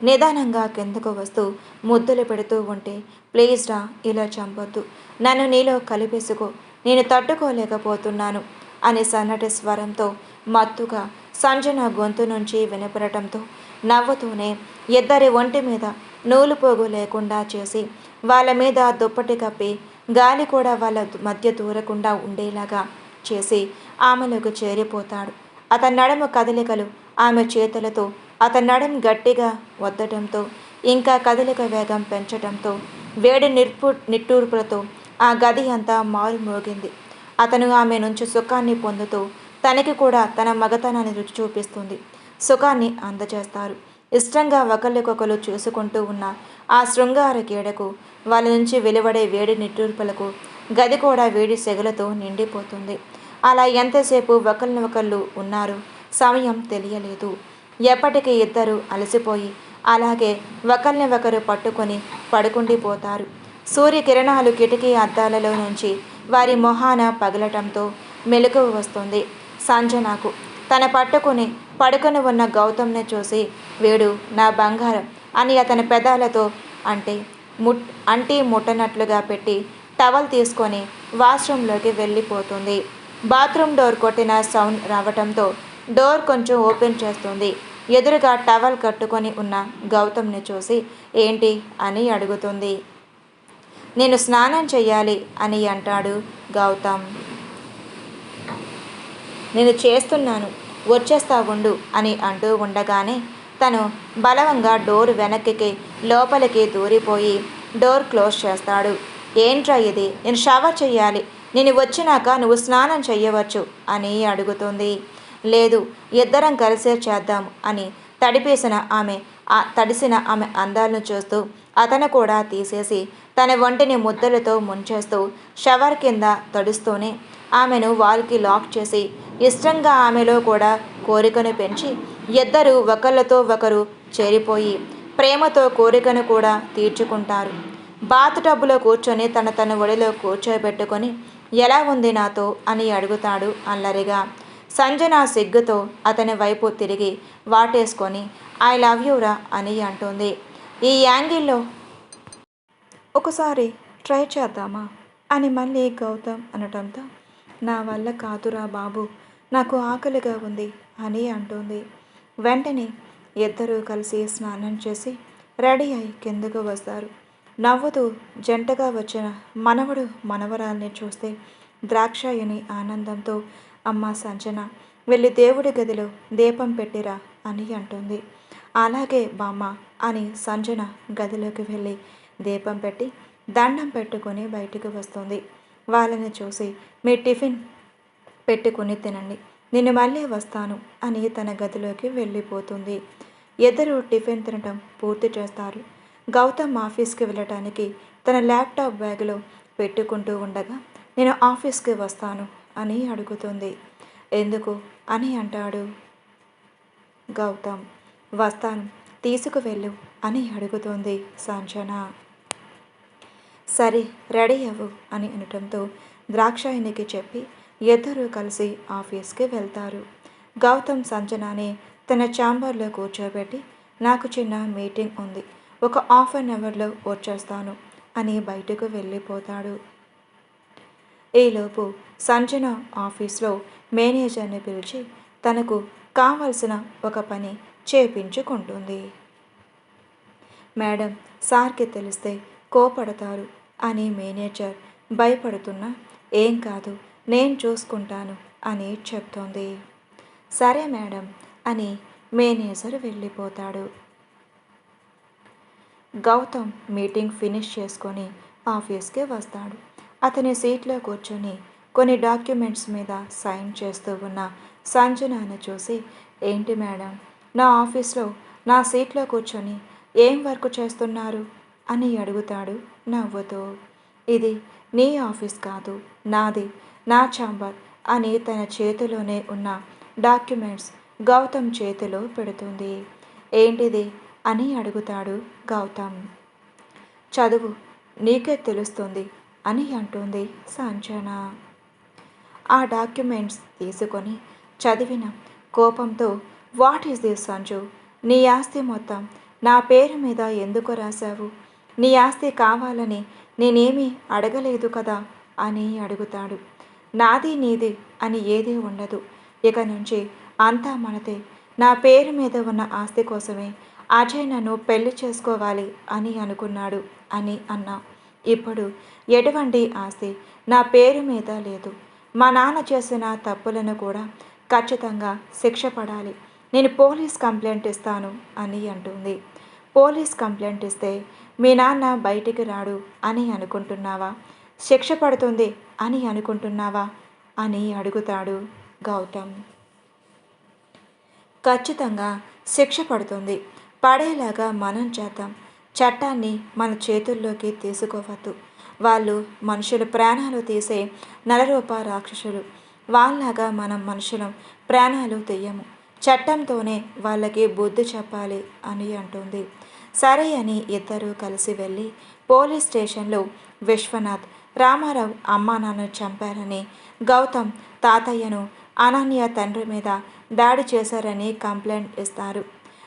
నిదానంగా కిందకు వస్తూ ముద్దులు పెడుతూ ఉంటే ప్లీజ్ రా, ఇలా చంపొద్దు, నన్ను నీలో కలిపేసుకో, నేను తట్టుకోలేకపోతున్నాను అని సన్నటి స్వరంతో మత్తుగా సంజన గొంతు నుంచి వినపడటంతో నవ్వుతూనే ఇద్దరి ఒంటి మీద నూలుపోగు లేకుండా చేసి వాళ్ళ మీద దుప్పటి కప్పి గాలి కూడా వాళ్ళ మధ్య దూరకుండా ఉండేలాగా చేసి ఆమెలోకి చేరిపోతాడు. అతని నడుము కదలికలు ఆమె చేతులతో అతని నడుం గట్టిగా వద్దటంతో ఇంకా కదలిక వేగం పెంచడంతో వేడి నిట్టూర్పులతో ఆ గది అంతా మారుమోగింది. అతను ఆమె నుంచి సుఖాన్ని పొందుతూ తనకి కూడా తన మగతనాన్ని రుచి చూపిస్తుంది. సుఖాన్ని అందజేస్తారు. ఇష్టంగా ఒకరికొకరు చూసుకుంటూ ఉన్న ఆ శృంగార గీడకు వాళ్ళ నుంచి వెలువడే వేడి నిట్టూర్పులకు గది కూడా వేడి సెగలతో నిండిపోతుంది. అలా ఎంతసేపు ఒకరినొకళ్ళు ఉన్నారు, సమయం తెలియలేదు. ఎప్పటికీ ఇద్దరు అలసిపోయి అలాగే ఒకరిని ఒకరు పట్టుకొని పడుకుండిపోతారు. సూర్యకిరణాలు కిటికీ అద్దాలలో నుంచి వారి మొహాన పగలటంతో మెలకువ వస్తుంది సంజనకు. తన పట్టుకుని పడుకొని ఉన్న గౌతమ్ని చూసి వీడు నా బంగారం అని అతని పెదాలతో అంటీ ముట్టనట్లుగా పెట్టి టవల్ తీసుకొని వాష్రూమ్లోకి వెళ్ళిపోతుంది. బాత్రూమ్ డోర్ కొట్టిన సౌండ్ రావటంతో డోర్ కొంచెం ఓపెన్ చేస్తుంది. ఎదురుగా టవల్ కట్టుకొని ఉన్న గౌతమ్ని చూసి ఏంటి అని అడుగుతుంది. నేను స్నానం చెయ్యాలి అని అంటాడు గౌతమ్. నేను చేస్తున్నాను, వచ్చేస్తా ఉండు అని అంటూ ఉండగానే తను బలవంగా డోర్ వెనక్కి లోపలికి దూరిపోయి డోర్ క్లోజ్ చేస్తాడు. ఏంట్రా ఇది, నేను షవర్ చెయ్యాలి, నేను వచ్చినాక నువ్వు స్నానం చెయ్యవచ్చు అని అడుగుతుంది. లేదు, ఇద్దరం కలిసే చేద్దాం అని తడిసిన ఆమె అందాలను చూస్తూ అతను కూడా తీసేసి తన ఒంటిని ముద్దలతో ముంచేస్తూ షవర్ కింద తడుస్తూనే ఆమెను వాల్కి లాక్ చేసి ఇష్టంగా ఆమెలో కూడా కోరికను పెంచి ఇద్దరు ఒకళ్ళతో ఒకరు చేరిపోయి ప్రేమతో కోరికను కూడా తీర్చుకుంటారు. బాత్ టబ్లో కూర్చొని తన ఒడిలో కూర్చోబెట్టుకొని ఎలా ఉంది నాతో అని అడుగుతాడు అల్లరిగా. సంజన సిగ్గుతో అతని వైపు తిరిగి వాటేసుకొని ఐ లవ్ యూరా అని అంటుంది. ఈ యాంగిల్లో ఒకసారి ట్రై చేద్దామా అని మళ్ళీ గౌతమ్ అనటంతో నా వల్ల కాదురా బాబు, నాకు ఆకలిగా ఉంది అని అంటుంది. వెంటనే ఇద్దరూ కలిసి స్నానం చేసి రెడీ అయి కిందకు వస్తారు. నవ్వుతూ జంటగా వచ్చిన మనవడు మనవరాల్ని చూస్తే ద్రాక్షాయని ఆనందంతో అమ్మ సంజన, వెళ్ళి దేవుడి గదిలో దీపం పెట్టిరా అని అంటుంది. అలాగే బామ్మ అని సంజన గదిలోకి వెళ్ళి దీపం పెట్టి దండం పెట్టుకొని బయటికి వస్తుంది. వాళ్ళని చూసి మీ టిఫిన్ పెట్టుకుని తినండి, నేను మళ్ళీ వస్తాను అని తన గదిలోకి వెళ్ళిపోతుంది. ఇద్దరు టిఫిన్ తినటం పూర్తి చేస్తారు. గౌతమ్ ఆఫీస్కి వెళ్ళటానికి తన ల్యాప్టాప్ బ్యాగ్లో పెట్టుకుంటూ ఉండగా నేను ఆఫీస్కి వస్తాను అని అడుగుతుంది. ఎందుకు అని అంటాడు గౌతమ్. వస్తాను, తీసుకువెళ్ళు అని అడుగుతుంది సంజన. సరే రెడీ అవ్వు అని అనటంతో ద్రాక్షాయణికి చెప్పి ఇద్దరూ కలిసి ఆఫీస్కి వెళ్తారు. గౌతమ్ సంజనాని తన ఛాంబర్లో కూర్చోబెట్టి నాకు చిన్న మీటింగ్ ఉంది, ఒక హాఫ్ అన్ అవర్లో వచ్చేస్తాను అని బయటకు వెళ్ళిపోతాడు. ఈలోపు సంజన ఆఫీస్లో మేనేజర్ని పిలిచి తనకు కావలసిన ఒక పని చేపించుకుంటుంది. మేడం, సార్కి తెలిస్తే కోపడతారు అని మేనేజర్ భయపడుతున్నా ఏం కాదు, నేను చూసుకుంటాను అని చెప్తోంది. సరే మేడం అని మేనేజర్ వెళ్ళిపోతాడు. గౌతమ్ మీటింగ్ ఫినిష్ చేసుకొని ఆఫీస్కి వస్తాడు. అతని సీట్లో కూర్చొని కొన్ని డాక్యుమెంట్స్ మీద సైన్ చేస్తూ ఉన్న సంజనాను చూసి, ఏంటి మేడం, నా ఆఫీస్లో నా సీట్లో కూర్చొని ఏం వర్క్ చేస్తున్నారు అని అడుగుతాడు నవ్వుతూ. ఇది నీ ఆఫీస్ కాదు, నాది, నా ఛాంబర్ అని తన చేతిలోనే ఉన్న డాక్యుమెంట్స్ గౌతమ్ చేతిలో పెడుతుంది. ఏంటిది అని అడుగుతాడు గౌతమ్. చదువు, నీకే తెలుస్తుంది అని అంటుంది సంజన. ఆ డాక్యుమెంట్స్ తీసుకొని చదివిన కోపంతో, వాట్ ఈస్ దిస్ సంజు, నీ ఆస్తి మొత్తం నా పేరు మీద ఎందుకు రాశావు? నీ ఆస్తి కావాలని నేనేమీ అడగలేదు కదా అని అడుగుతాడు. నాది నీది అని ఏదీ ఉండదు, ఇక నుంచి అంతా మనదే. నా పేరు మీద ఉన్న ఆస్తి కోసమే అజయ్ నన్ను పెళ్లి చేసుకోవాలి అని అనుకున్నాడు అని అన్నా. ఇప్పుడు ఎటువంటి ఆస్తి నా పేరు మీద లేదు. మా నాన్న చేసిన తప్పులను కూడా ఖచ్చితంగా శిక్ష పడాలి. నేను పోలీస్ కంప్లైంట్ ఇస్తాను అని అంటుంది. పోలీస్ కంప్లైంట్ ఇస్తే మీ నాన్న బయటికి రాడు అని అనుకుంటున్నావా? శిక్ష పడుతుంది అని అనుకుంటున్నావా అని అడుగుతాడు గౌతమ్. ఖచ్చితంగా శిక్ష పడుతుంది, పడేలాగా మనం చేద్దాం. చట్టాన్ని మన చేతుల్లోకి తీసుకోవద్దు. వాళ్ళు మనుషుల ప్రాణాలు తీసే నరరూప రాక్షసులు. వాళ్ళలాగా మనం మనుషులం ప్రాణాలు తీయము. చట్టంతోనే వాళ్ళకి బుద్ధి చెప్పాలి అని అంటుంది. సరే అని ఇద్దరూ కలిసి వెళ్ళి పోలీస్ స్టేషన్లో విశ్వనాథ్, రామారావు అమ్మా నాన్న చంపారని, గౌతమ్ తాతయ్యను, అనన్య తండ్రి మీద దాడి చేశారని కంప్లైంట్ ఇస్తారు.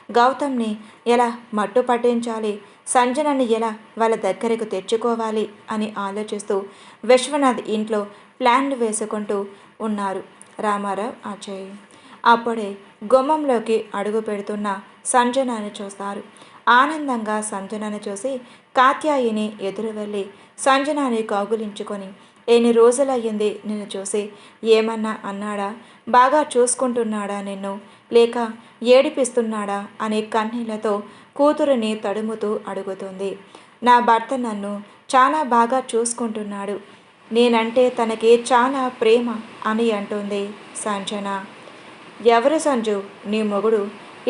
గౌతమ్ని ఎలా మట్టు పట్టించాలి, సంజనని ఎలా వాళ్ళ దగ్గరకు తెచ్చుకోవాలి అని ఆలోచిస్తూ విశ్వనాథ్ ఇంట్లో ప్లాన్లు వేసుకుంటూ ఉన్నారు రామారావు, అజయ్. అప్పుడే గుమ్మంలోకి అడుగు పెడుతున్న సంజనని చూస్తారు. ఆనందంగా సంజనని చూసి కాత్యాయిని ఎదురు వెళ్ళి సంజనని కౌగులించుకొని, ఎన్ని రోజులయ్యింది నిన్ను చూసి, ఏమన్నా అన్నాడా? బాగా చూసుకుంటున్నాడా నిన్ను, లేక ఏడిపిస్తున్నాడా అని కన్నీళ్లతో కూతురిని తడుముతూ అడుగుతుంది. నా భర్త నన్ను చాలా బాగా చూసుకుంటున్నాడు, నేనంటే తనకి చాలా ప్రేమ అని అంటుంది సంజన. ఎవరు సంజు నీ మొగుడు?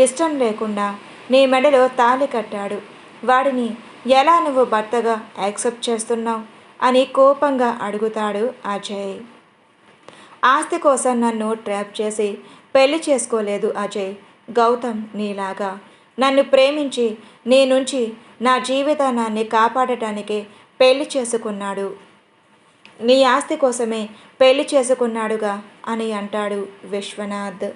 ఇష్టం లేకుండా నీ మెడలో తాళి కట్టాడు, వాడిని ఎలా నువ్వు భర్తగా యాక్సెప్ట్ చేస్తున్నావు అని కోపంగా అడుగుతాడు అజయ్. ఆస్తి కోసం నన్ను ట్రాప్ చేసి పెళ్లి చేసుకోలేదు అజయ్. గౌతమ్ నీలాగా నన్ను ప్రేమించి నీ నుంచి నా జీవితాన్ని కాపాడటానికి పెళ్లి చేసుకున్నాడు, నీ ఆస్తి కోసమే పెళ్లి చేసుకున్నాడుగా అని అంటాడు విశ్వనాథ్.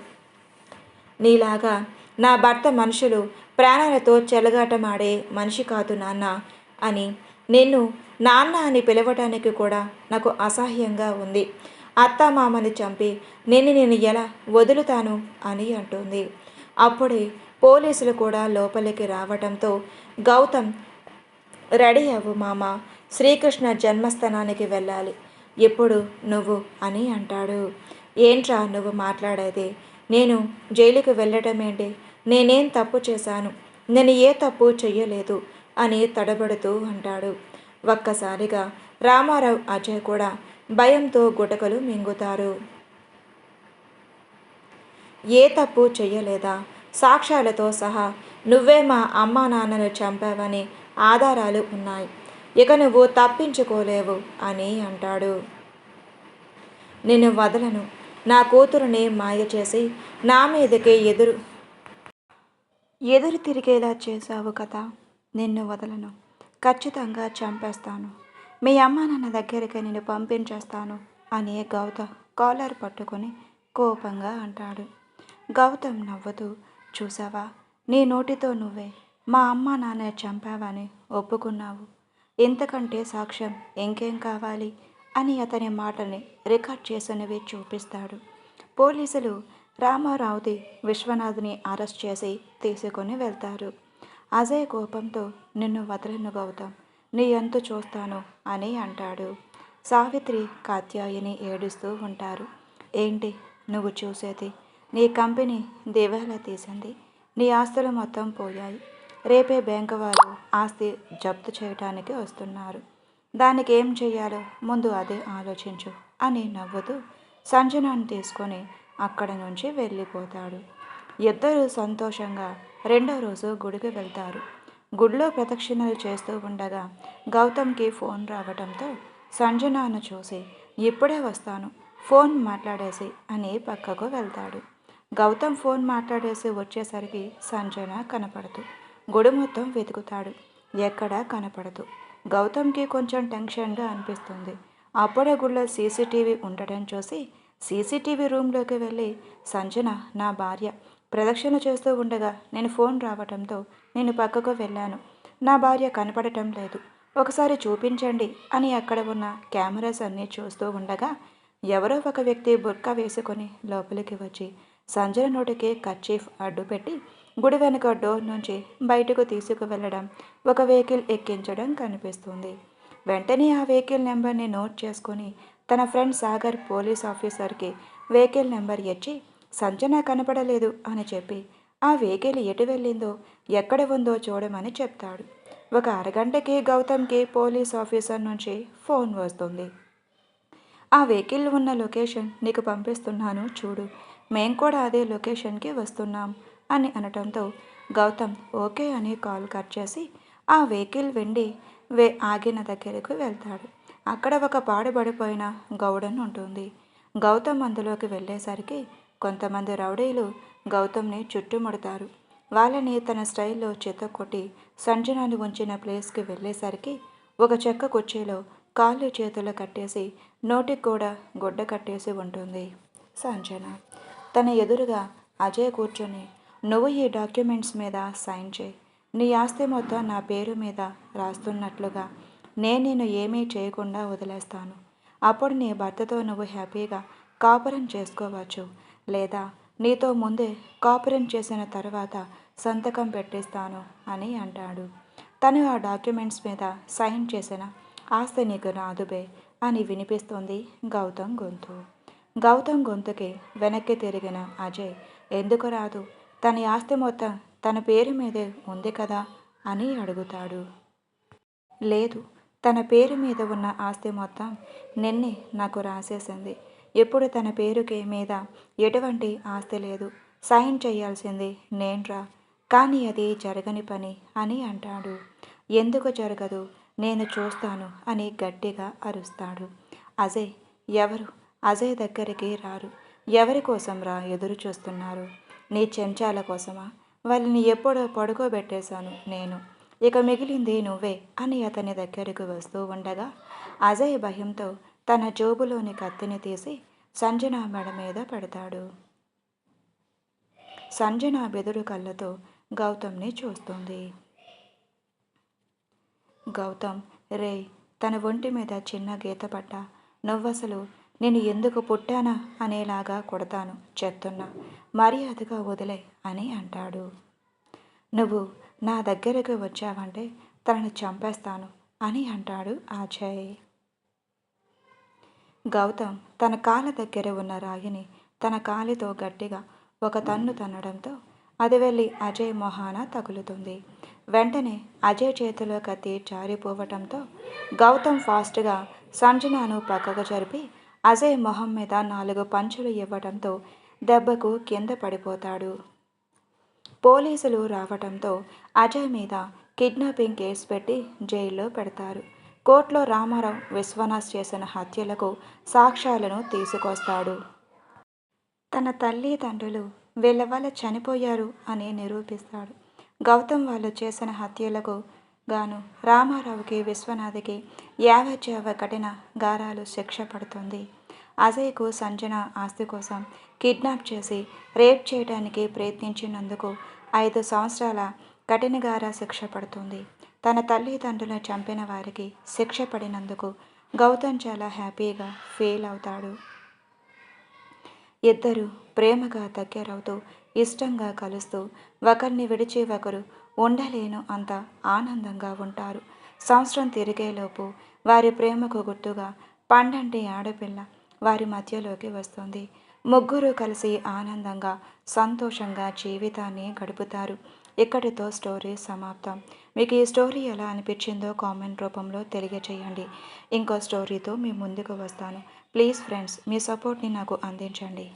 నీలాగా నా భర్త మనుషులు ప్రాణాలతో చెలగాటమాడే మనిషి కాదు నాన్న అని, నిన్ను నాన్న అని పిలవటానికి కూడా నాకు అసహ్యంగా ఉంది. అత్తామామని చంపి నేను ఎలా వదులుతాను అని అంటుంది. అప్పుడే పోలీసులు కూడా లోపలికి రావటంతో, గౌతమ్ రెడీ అవ్వు మామ, శ్రీకృష్ణ జన్మస్థానానికి వెళ్ళాలి ఇప్పుడు నువ్వు అని అంటాడు. ఏంట్రా నువ్వు మాట్లాడేది? నేను జైలుకి వెళ్ళటం ఏంటి? నేనేం తప్పు చేశాను? నేను ఏ తప్పు చెయ్యలేదు అని తడబడుతూ అంటాడు. ఒక్కసారిగా రామారావు, అజయ్ కూడా భయంతో గుటకలు మింగుతారు. ఏ తప్పు చెయ్యలేదా? సాక్ష్యాలతో సహా నువ్వే మా అమ్మా నాన్నను చంపావని ఆధారాలు ఉన్నాయి, ఇక నువ్వు తప్పించుకోలేవు అని అంటాడు. నేను వదలను. నా కూతురుని మాయ చేసి నా మీదకి ఎదురు తిరిగేలా చేశావు కదా, నిన్ను వదలను. ఖచ్చితంగా చంపేస్తాను. మీ అమ్మ నాన్న దగ్గరికి నేను పంపించేస్తాను అని గౌతమ్ కాలర్ పట్టుకొని కోపంగా అంటాడు. గౌతమ్ నవ్వుతూ, చూసావా, నీ నోటితో నువ్వే మా అమ్మ నాన్న చంపావని ఒప్పుకున్నావు. ఇంతకంటే సాక్ష్యం ఇంకేం కావాలి అని అతని మాటని రికార్డ్ చేసినవి చూపిస్తాడు. పోలీసులు రామారావుది విశ్వనాథ్ని అరెస్ట్ చేసి తీసుకొని వెళ్తారు. అజయ్ కోపంతో, నిన్ను వదలను గౌతమ్, నీ అంతు చూస్తాను అని అంటాడు. సావిత్రి, కాత్యాయని ఏడుస్తూ ఉంటారు. ఏంటి నువ్వు చూసేది? నీ కంపెనీ దివాలా తీసింది, నీ ఆస్తులు మొత్తం పోయాయి. రేపే బ్యాంకు వారు ఆస్తి జప్తు చేయడానికి వస్తున్నారు. దానికి ఏం చెయ్యాలో ముందు అదే ఆలోచించు అని నవ్వుతూ సంజనాన్ని తీసుకొని అక్కడి నుంచి వెళ్ళిపోతాడు. ఇద్దరూ సంతోషంగా రెండో రోజు గుడికి వెళ్తారు. గుడిలో ప్రదక్షిణలు చేస్తూ ఉండగా గౌతమ్కి ఫోన్ రావడంతో సంజనాను చూసి, ఇప్పుడే వస్తాను, ఫోన్ మాట్లాడేసి అని పక్కకు వెళ్తాడు. గౌతమ్ ఫోన్ మాట్లాడేసి వచ్చేసరికి సంజన కనపడదు. గుడి మొత్తం వెతుకుతాడు, ఎక్కడా కనపడదు. గౌతమ్కి కొంచెం టెన్షన్గా అనిపిస్తుంది. అప్పుడే గుడిలో సీసీటీవీ ఉండటం చూసి సీసీటీవీ రూమ్లోకి వెళ్ళి, సంజన నా భార్య ప్రదక్షిణ చేస్తూ ఉండగా నేను ఫోన్ రావడంతో నేను పక్కకు వెళ్ళాను. నా భార్య కనపడటం లేదు, ఒకసారి చూపించండి అని అక్కడ ఉన్న కెమెరాస్ అన్నీ చూస్తూ ఉండగా ఎవరో ఒక వ్యక్తి బుర్కా వేసుకొని లోపలికి వచ్చి సంజన నోటికి కర్చీఫ్ అడ్డుపెట్టి గుడి వెనుక డోర్ నుంచి బయటకు తీసుకువెళ్ళడం, ఒక వెహికల్ ఎక్కించడం కనిపిస్తుంది. వెంటనే ఆ వెహికల్ నెంబర్ని నోట్ చేసుకొని తన ఫ్రెండ్ సాగర్ పోలీస్ ఆఫీసర్కి వెహికల్ నెంబర్ ఇచ్చి సంజన కనపడలేదు అని చెప్పి ఆ వెహికల్ ఎటు వెళ్ళిందో ఎక్కడ ఉందో చూడమని చెప్తాడు. ఒక అరగంటకి గౌతమ్కి పోలీస్ ఆఫీసర్ నుంచి ఫోన్ వస్తుంది. ఆ వెహికల్ ఉన్న లొకేషన్ నీకు పంపిస్తున్నాను చూడు, మేం కూడా అదే లొకేషన్కి వస్తున్నాం అని అనటంతో గౌతమ్ ఓకే అని కాల్ కట్ చేసి ఆ వెహికల్ వెండి ఆగిన దగ్గరకు వెళ్తాడు. అక్కడ ఒక పాడుబడిపోయిన గౌడన్ ఉంటుంది. గౌతమ్ అందులోకి వెళ్ళేసరికి కొంతమంది రౌడీలు గౌతమ్ని చుట్టుముడతారు. వాళ్ళని తన స్టైల్లో చితక్కొట్టి సంజనాన్ని ఉంచిన ప్లేస్కి వెళ్ళేసరికి ఒక చెక్క కుర్చీలో కాళ్ళు చేతులు కట్టేసి నోటికి కూడా గుడ్డ కట్టేసి ఉంటుంది సంజన. తన ఎదురుగా అజయ్ కూర్చొని, నువ్వు ఈ డాక్యుమెంట్స్ మీద సైన్ చేయి, నీ ఆస్తి మొత్తం నా పేరు మీద రాస్తున్నట్లుగా నేను ఏమీ చేయకుండా వదిలేస్తాను. అప్పుడు నీ భర్తతో నువ్వు హ్యాపీగా కాపురం చేసుకోవచ్చు, లేదా నీతో ముందే కాపురం చేసిన తర్వాత సంతకం పెట్టిస్తాను అని అంటాడు. తను ఆ డాక్యుమెంట్స్ మీద సైన్ చేసిన ఆస్తి నీకు రాదుబే అని వినిపిస్తుంది గౌతమ్ గొంతుకి వెనక్కి తిరిగిన అజయ్, ఎందుకు రాదు, తన ఆస్తి మొత్తం తన పేరు మీదే ఉంది కదా అని అడుగుతాడు. లేదు, తన పేరు మీద ఉన్న ఆస్తి మొత్తం నిన్నే నాకు రాసేసింది. ఇప్పుడు తన పేరుకి మీద ఎటువంటి ఆస్తి లేదు, సైన్ చేయాల్సింది నేన్రా, కానీ అది జరగని పని అని అంటాడు. ఎందుకు జరగదు, నేను చూస్తాను అని గట్టిగా అరుస్తాడు. అజయ్, ఎవరు అజయ్ దగ్గరికి రారు. ఎవరి కోసం రా ఎదురు చూస్తున్నారు? నీ చెంచాల కోసమా? వాళ్ళని ఎప్పుడో పడుకోబెట్టేశాను నేను, ఇక మిగిలింది నువ్వే అని అతని దగ్గరకు వస్తూ ఉండగా అజయ్ భయంతో తన జోబులోని కత్తిని తీసి సంజన మెడ మీద పెడతాడు. సంజన బెదురు కళ్ళతో గౌతమ్ని చూస్తుంది. గౌతమ్, రే, తన ఒంటి మీద చిన్న గీత పడ్డా నువ్వసలు నేను ఎందుకు పుట్టానా అనేలాగా కొడతాను చెప్తున్నా, మర్యాదగా వదిలే అని అంటాడు. నువ్వు నా దగ్గరకు వచ్చావంటే తనని చంపేస్తాను అని అంటాడు అజయ్. గౌతమ్ తన కాళ్ళ దగ్గర ఉన్న రాగిని తన కాలితో గట్టిగా ఒక తన్ను తన్నడంతో అది వెళ్ళి అజయ్ మొహాన తగులుతుంది. వెంటనే అజయ్ చేతిలో కత్తి జారిపోవటంతో గౌతమ్ ఫాస్ట్గా సంజనాను పక్కకు జరిపి అజయ్ మొహం మీద 4 పంచులు ఇవ్వడంతో దెబ్బకు కింద పడిపోతాడు. పోలీసులు రావడంతో అజయ్ మీద కిడ్నాపింగ్ కేసు పెట్టి జైల్లో పెడతారు. కోర్టులో రామారావు, విశ్వనాథ్ చేసిన హత్యలకు సాక్ష్యాలను తీసుకొస్తాడు. తన తల్లిదండ్రులు వీళ్ళ వల్ల చనిపోయారు అని నిరూపిస్తాడు. గౌతమ్ వాళ్ళు చేసిన హత్యలకు గాను రామారావుకి విశ్వనాథ్కి యావజ్జీవ కఠిన గారాలు శిక్ష పడుతుంది. అజయ్కు సంజన ఆస్తి కోసం కిడ్నాప్ చేసి రేప్ చేయడానికి ప్రయత్నించినందుకు 5 సంవత్సరాల కఠినగార శిక్ష పడుతుంది. తన తల్లిదండ్రులను చంపిన వారికి శిక్ష పడినందుకు గౌతమ్ చాలా హ్యాపీగా ఫీల్ అవుతాడు. ఇద్దరు ప్రేమగా దగ్గరవుతూ ఇష్టంగా కలుస్తూ ఒకరిని విడిచి ఒకరు ఉండలేను అంత ఆనందంగా ఉంటారు. సంవత్సరం తిరిగేలోపు వారి ప్రేమకు గుర్తుగా పండంటి ఆడపిల్ల వారి మధ్యలోకి వస్తుంది. ముగ్గురు కలిసి ఆనందంగా సంతోషంగా జీవితాన్ని గడుపుతారు. ఇక్కడితో స్టోరీ సమాప్తం. మీకు ఈ స్టోరీ ఎలా అనిపించిందో కామెంట్ రూపంలో తెలియజేయండి. ఇంకో స్టోరీతో మీ ముందుకు వస్తాను. ప్లీజ్ ఫ్రెండ్స్, మీ సపోర్ట్ని నాకు అందించండి.